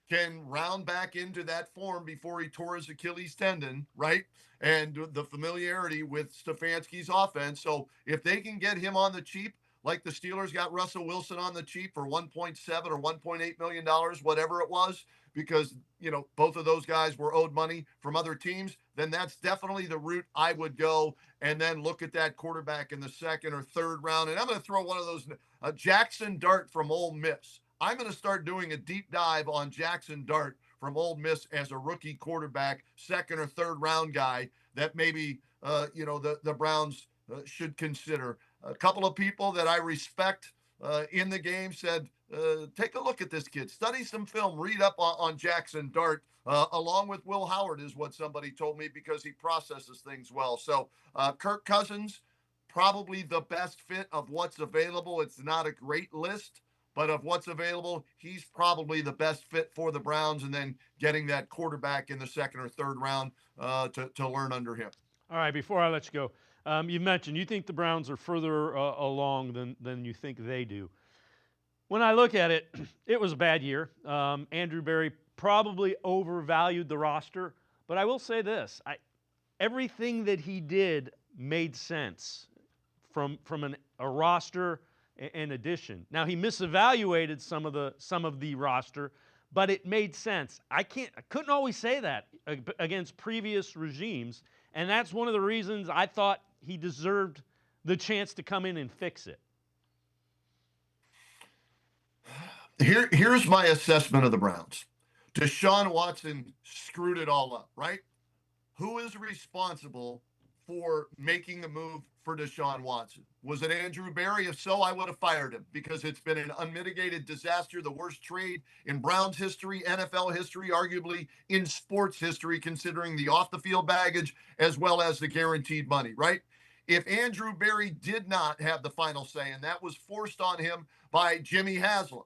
can round back into that form before he tore his Achilles tendon, right? And the familiarity with Stefanski's offense. So if they can get him on the cheap, like the Steelers got Russell Wilson on the cheap for $1.7 or $1.8 million, whatever it was, because, you know, both of those guys were owed money from other teams, then that's definitely the route I would go, and then look at that quarterback in the second or third round. And I'm going to throw one of those, Jackson Dart from Ole Miss. I'm going to start doing a deep dive on Jackson Dart from Ole Miss as a rookie quarterback, second or third round guy that maybe, the Browns should consider. A couple of people that I respect in the game said, take a look at this kid, study some film, read up on Jackson Dart, along with Will Howard is what somebody told me, because he processes things well. So Kirk Cousins, probably the best fit of what's available. It's not a great list, but of what's available, he's probably the best fit for the Browns, and then getting that quarterback in the second or third round to learn under him. All right, before I let you go, you mentioned you think the Browns are further along than you think they do. When I look at it, it was a bad year. Andrew Berry probably overvalued the roster, but I will say this: everything that he did made sense from a roster and addition. Now he misevaluated some of the roster, but it made sense. I couldn't always say that against previous regimes, and that's one of the reasons I thought he deserved the chance to come in and fix it. Here's my assessment of the Browns. Deshaun Watson screwed it all up, right? Who is responsible for making the move for Deshaun Watson? Was it Andrew Berry? If so, I would have fired him because it's been an unmitigated disaster, the worst trade in Browns history, NFL history, arguably in sports history, considering the off-the-field baggage as well as the guaranteed money, right? If Andrew Berry did not have the final say, and that was forced on him by Jimmy Haslam,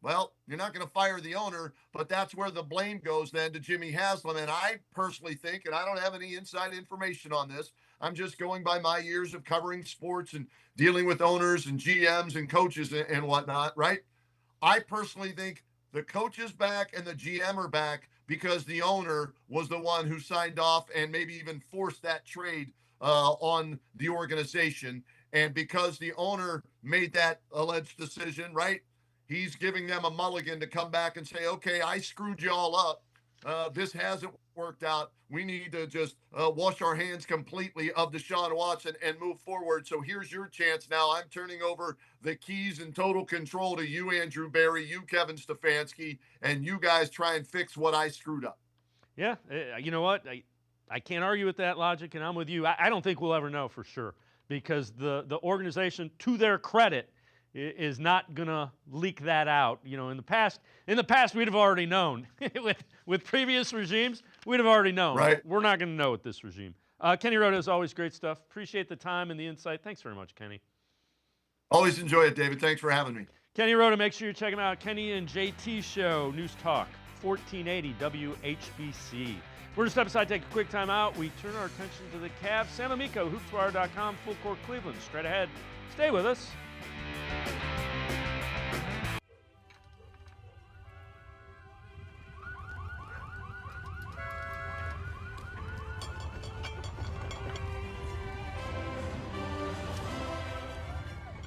well, you're not going to fire the owner, but that's where the blame goes then to Jimmy Haslam. And I personally think, and I don't have any inside information on this, I'm just going by my years of covering sports and dealing with owners and GMs and coaches and whatnot, right? I personally think the coach is back and the GM are back because the owner was the one who signed off and maybe even forced that trade on the organization. And because the owner made that alleged decision, right? He's giving them a mulligan to come back and say, okay, I screwed you all up. This hasn't worked out. We need to just wash our hands completely of Deshaun Watson and move forward. So here's your chance now. I'm turning over the keys and total control to you, Andrew Berry, you, Kevin Stefanski, and you guys try and fix what I screwed up. Yeah, you know what? I can't argue with that logic, and I'm with you. I don't think we'll ever know for sure because the organization, to their credit, is not going to leak that out. You know, in the past we'd have already known. with previous regimes, we'd have already known. Right. We're not going to know with this regime. Kenny Roda, is always great stuff. Appreciate the time and the insight. Thanks very much, Kenny. Always enjoy it, David. Thanks for having me. Kenny Roda, make sure you check him out. Kenny and JT Show, News Talk, 1480 WHBC. We're going to step aside, take a quick time out. We turn our attention to the Cavs. Sam Amico, hoopswire.com, Full Court Cleveland. Straight ahead. Stay with us.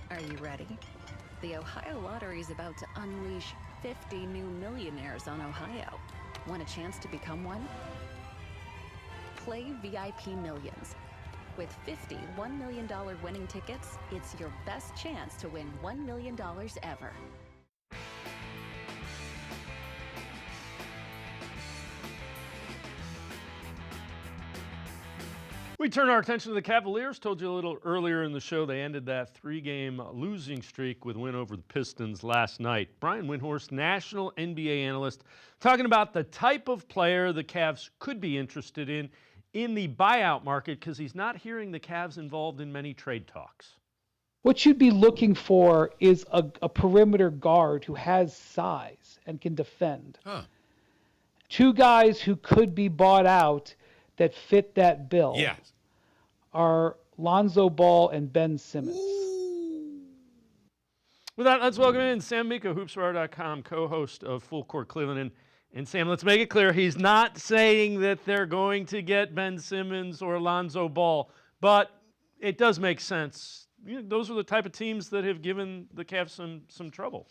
Are you ready? The Ohio Lottery is about to unleash 50 new millionaires on Ohio. Want a chance to become one? Play VIP Millions. With 50 $1 million winning tickets, it's your best chance to win $1 million ever. We turn our attention to the Cavaliers. Told you a little earlier in the show they ended that 3-game losing streak with a win over the Pistons last night. Brian Windhorst, national NBA analyst, talking about the type of player the Cavs could be interested in the buyout market because he's not hearing the Cavs involved in many trade talks. What you'd be looking for is a perimeter guard who has size and can defend. Huh. Two guys who could be bought out that fit that bill are Lonzo Ball and Ben Simmons. With that, let's welcome in Sam Amico, hoopswire.com, co-host of Full Court Cleveland. And Sam, let's make it clear, he's not saying that they're going to get Ben Simmons or Lonzo Ball, but it does make sense. You know, those are the type of teams that have given the Cavs some trouble.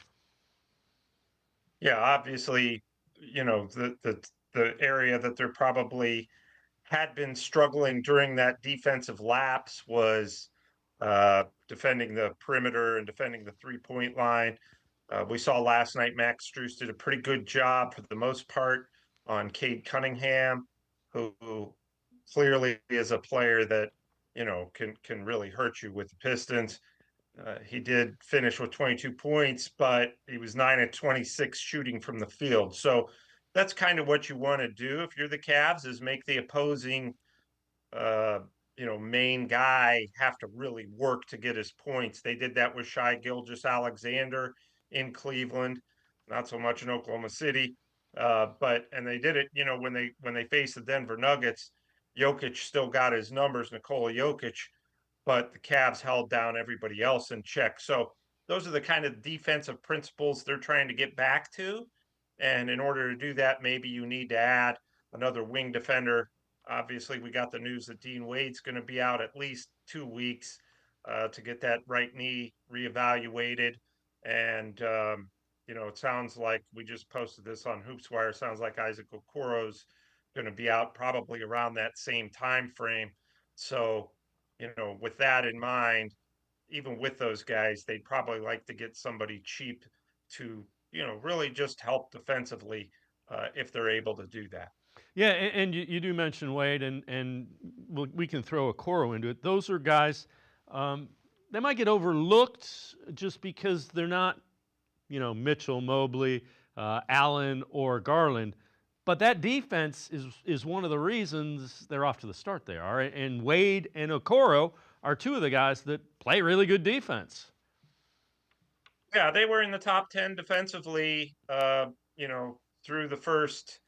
Yeah, obviously, you know, the area that they're probably had been struggling during that defensive lapse was defending the perimeter and defending the three-point line. We saw last night Max Strus did a pretty good job for the most part on Cade Cunningham, who clearly is a player that, you know, can really hurt you with the Pistons. He did finish with 22 points, but he was 9 of 26 shooting from the field. So that's kind of what you want to do if you're the Cavs, is make the opposing main guy have to really work to get his points. They did that with Shai Gilgeous-Alexander in Cleveland, not so much in Oklahoma City, and they did it, you know, when they faced the Denver Nuggets. Jokic still got his numbers, Nikola Jokic, but the Cavs held down everybody else in check. So those are the kind of defensive principles they're trying to get back to. And in order to do that, maybe you need to add another wing defender. Obviously, we got the news that Dean Wade's going to be out at least 2 weeks to get that right knee reevaluated. And, it sounds like we just posted this on HoopsWire. Sounds like Isaac Okoro's going to be out probably around that same time frame. So, with that in mind, even with those guys, they'd probably like to get somebody cheap to, really just help defensively if they're able to do that. Yeah, and you do mention Wade, and we can throw Okoro into it. Those are guys, they might get overlooked just because they're not, Mitchell, Mobley, Allen, or Garland. But that defense is one of the reasons they're off to the start they are. And Wade and Okoro are two of the guys that play really good defense. Yeah, they were in the top 10 defensively, through the first,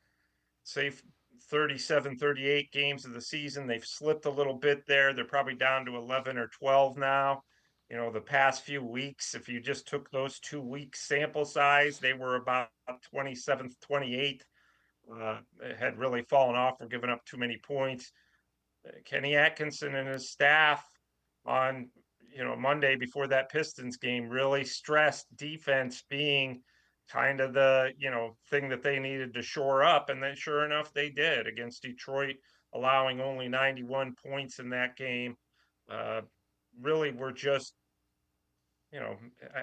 say, 37, 38 games of the season. They've slipped a little bit there. They're probably down to 11 or 12 now. The past few weeks, if you just took those 2 weeks sample size, they were about 27th, 28th. Had really fallen off for giving up too many points. Kenny Atkinson and his staff on Monday before that Pistons game really stressed defense being kind of the thing that they needed to shore up, and then sure enough they did against Detroit, allowing only 91 points in that game. Really were just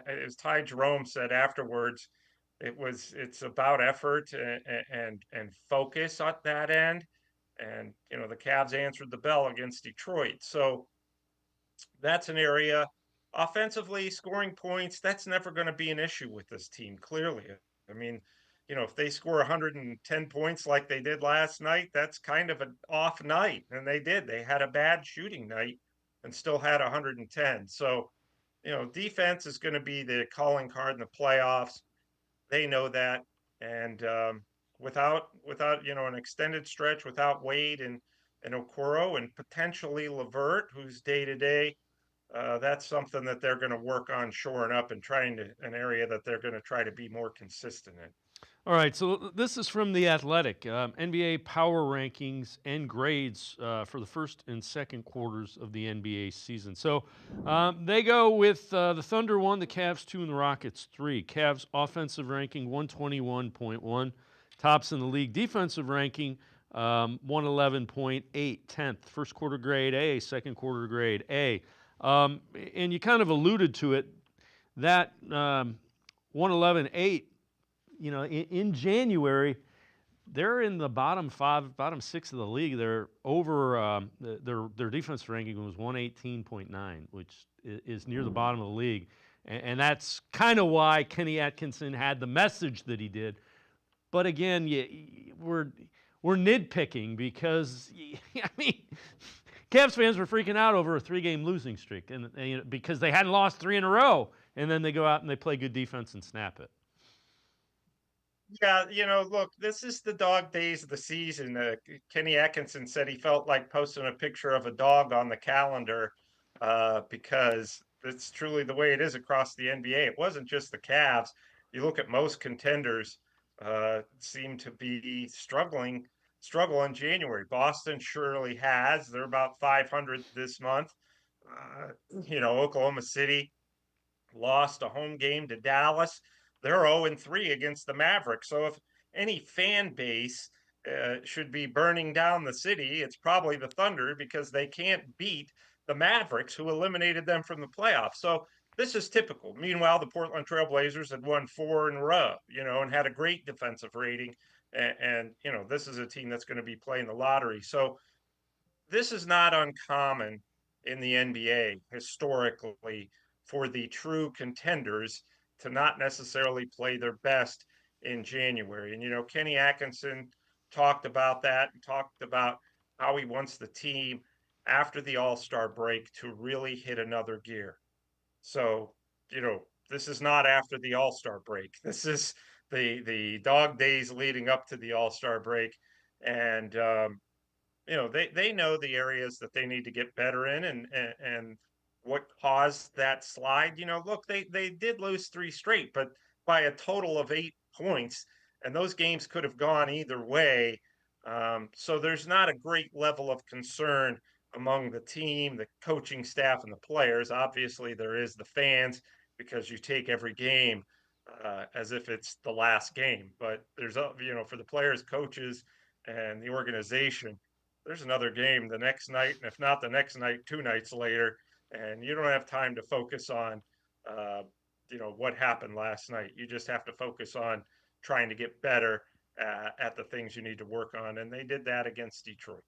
as Ty Jerome said afterwards, it's about effort and focus at that end. And the Cavs answered the bell against Detroit. So that's an area. Offensively, scoring points, that's never going to be an issue with this team, clearly. I mean, if they score 110 points like they did last night, that's kind of an off night. And they did. They had a bad shooting night and still had 110. So, defense is going to be the calling card in the playoffs. They know that. And without an extended stretch without Wade and Okoro and potentially LeVert, who's day to day, that's something that they're going to work on shoring up and an area that they're going to try to be more consistent in. All right, so this is from The Athletic, NBA power rankings and grades for the first and second quarters of the NBA season. So they go with the Thunder 1, the Cavs 2, and the Rockets 3. Cavs offensive ranking 121.1, tops in the league. Defensive ranking 111.8, 10th. First quarter grade A, second quarter grade A. And you kind of alluded to it, that 111.8, in January, they're in the bottom 5, bottom 6 of the league. They're over, their defense ranking was 118.9, which is near the bottom of the league. And that's kind of why Kenny Atkinson had the message that he did. But again, we're nitpicking because, Cavs fans were freaking out over a 3-game losing streak and because they hadn't lost 3 in a row. And then they go out and they play good defense and snap it. Yeah, look, this is the dog days of the season. Kenny Atkinson said he felt like posting a picture of a dog on the calendar because it's truly the way it is across the NBA. It wasn't just the Cavs. You look at most contenders seem to be struggle in January. Boston surely has. They're about 500 this month. Oklahoma City lost a home game to Dallas. They're 0-3 against the Mavericks. So if any fan base should be burning down the city, it's probably the Thunder because they can't beat the Mavericks, who eliminated them from the playoffs. So this is typical. Meanwhile, the Portland Trail Blazers had won 4 in a row, and had a great defensive rating. And this is a team that's going to be playing the lottery. So this is not uncommon in the NBA historically for the true contenders to not necessarily play their best in January. And, Kenny Atkinson talked about that and talked about how he wants the team after the All-Star break to really hit another gear. So, this is not after the All-Star break. This is the dog days leading up to the All-Star break. And, they know the areas that they need to get better in and what caused that slide. Look, they did lose 3 straight, but by a total of 8 points, and those games could have gone either way. So there's not a great level of concern among the team, the coaching staff, and the players. Obviously, there is the fans because you take every game as if it's the last game. But there's, for the players, coaches, and the organization, there's another game the next night, and if not the next night, 2 nights later, and you don't have time to focus on, what happened last night. You just have to focus on trying to get better at the things you need to work on, and they did that against Detroit.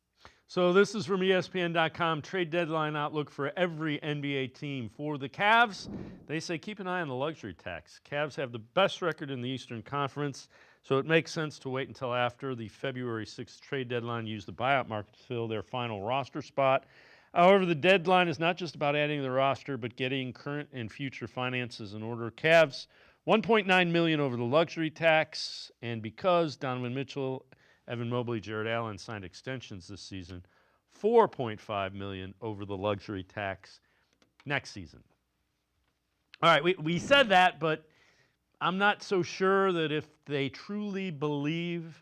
So this is from ESPN.com, trade deadline outlook for every NBA team. For the Cavs, they say keep an eye on the luxury tax. Cavs have the best record in the Eastern Conference, so it makes sense to wait until after the February 6th trade deadline, use the buyout market to fill their final roster spot. However, the deadline is not just about adding to the roster, but getting current and future finances in order. Cavs, $1.9 million over the luxury tax, and because Donovan Mitchell, Evan Mobley, Jared Allen signed extensions this season, $4.5 million over the luxury tax next season. All right, we said that, but I'm not so sure that if they truly believe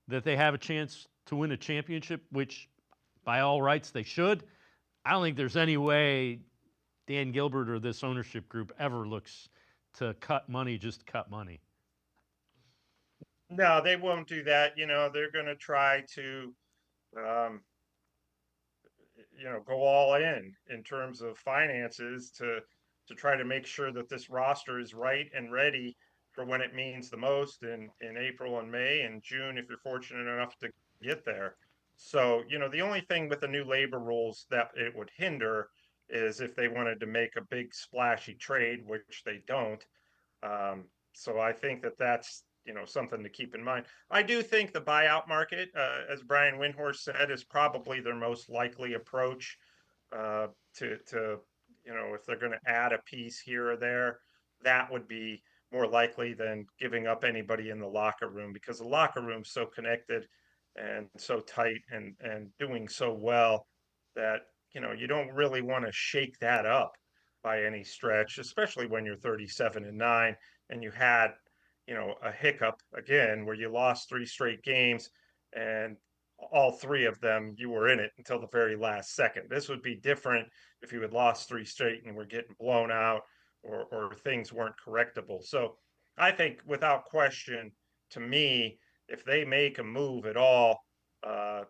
that they have a chance to win a championship, which by all rights they should, I don't think there's any way Dan Gilbert or this ownership group ever looks to cut money, just cut money. No, they won't do that. They're going to try to, go all in terms of finances to try to make sure that this roster is right and ready for when it means the most in April and May and June, if you're fortunate enough to get there. So, the only thing with the new labor rules that it would hinder is if they wanted to make a big splashy trade, which they don't. So I think that's, something to keep in mind. I do think the buyout market, as Brian Windhorst said, is probably their most likely approach to if they're going to add a piece here or there, that would be more likely than giving up anybody in the locker room, because the locker room's so connected and so tight and doing so well that, you don't really want to shake that up by any stretch, especially when you're 37-9 and you had, a hiccup again where you lost 3 straight games and all 3 of them you were in it until the very last second. This would be different if you had lost 3 straight and were getting blown out or things weren't correctable. So I think without question, to me, if they make a move at all, a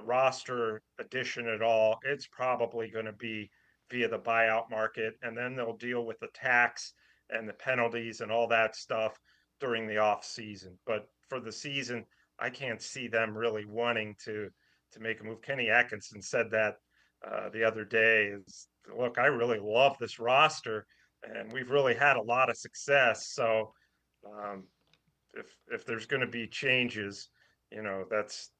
roster addition at all, it's probably going to be via the buyout market, and then they'll deal with the tax and the penalties and all that stuff during the off season. But for the season, I can't see them really wanting to make a move. Kenny Atkinson said that the other day. Look, I really love this roster, and we've really had a lot of success. So if there's going to be changes, that's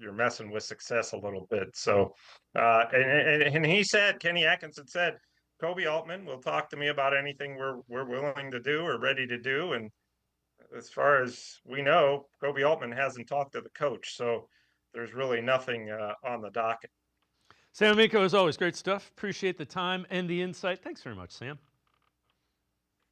you're messing with success a little bit. So and he said, Kenny Atkinson said, Kobe Altman will talk to me about anything we're willing to do or ready to do. And as far as we know, Kobe Altman hasn't talked to the coach, so there's really nothing on the docket. Sam Amico, as always, great stuff. Appreciate the time and the insight. Thanks very much, Sam.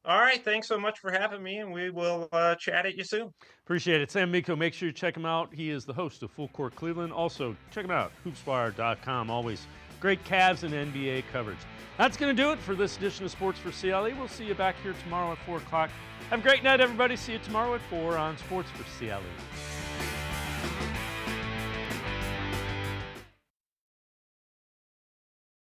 All right, thanks so much for having me, and we will chat at you soon. Appreciate it. Sam Amico, make sure you check him out. He is the host of Full Court Cleveland. Also, check him out, hoopswire.com. Always great Cavs and NBA coverage. That's going to do it for this edition of Sports for CLE. We'll see you back here tomorrow at 4 o'clock. Have a great night, everybody. See you tomorrow at 4 on Sports for CLE.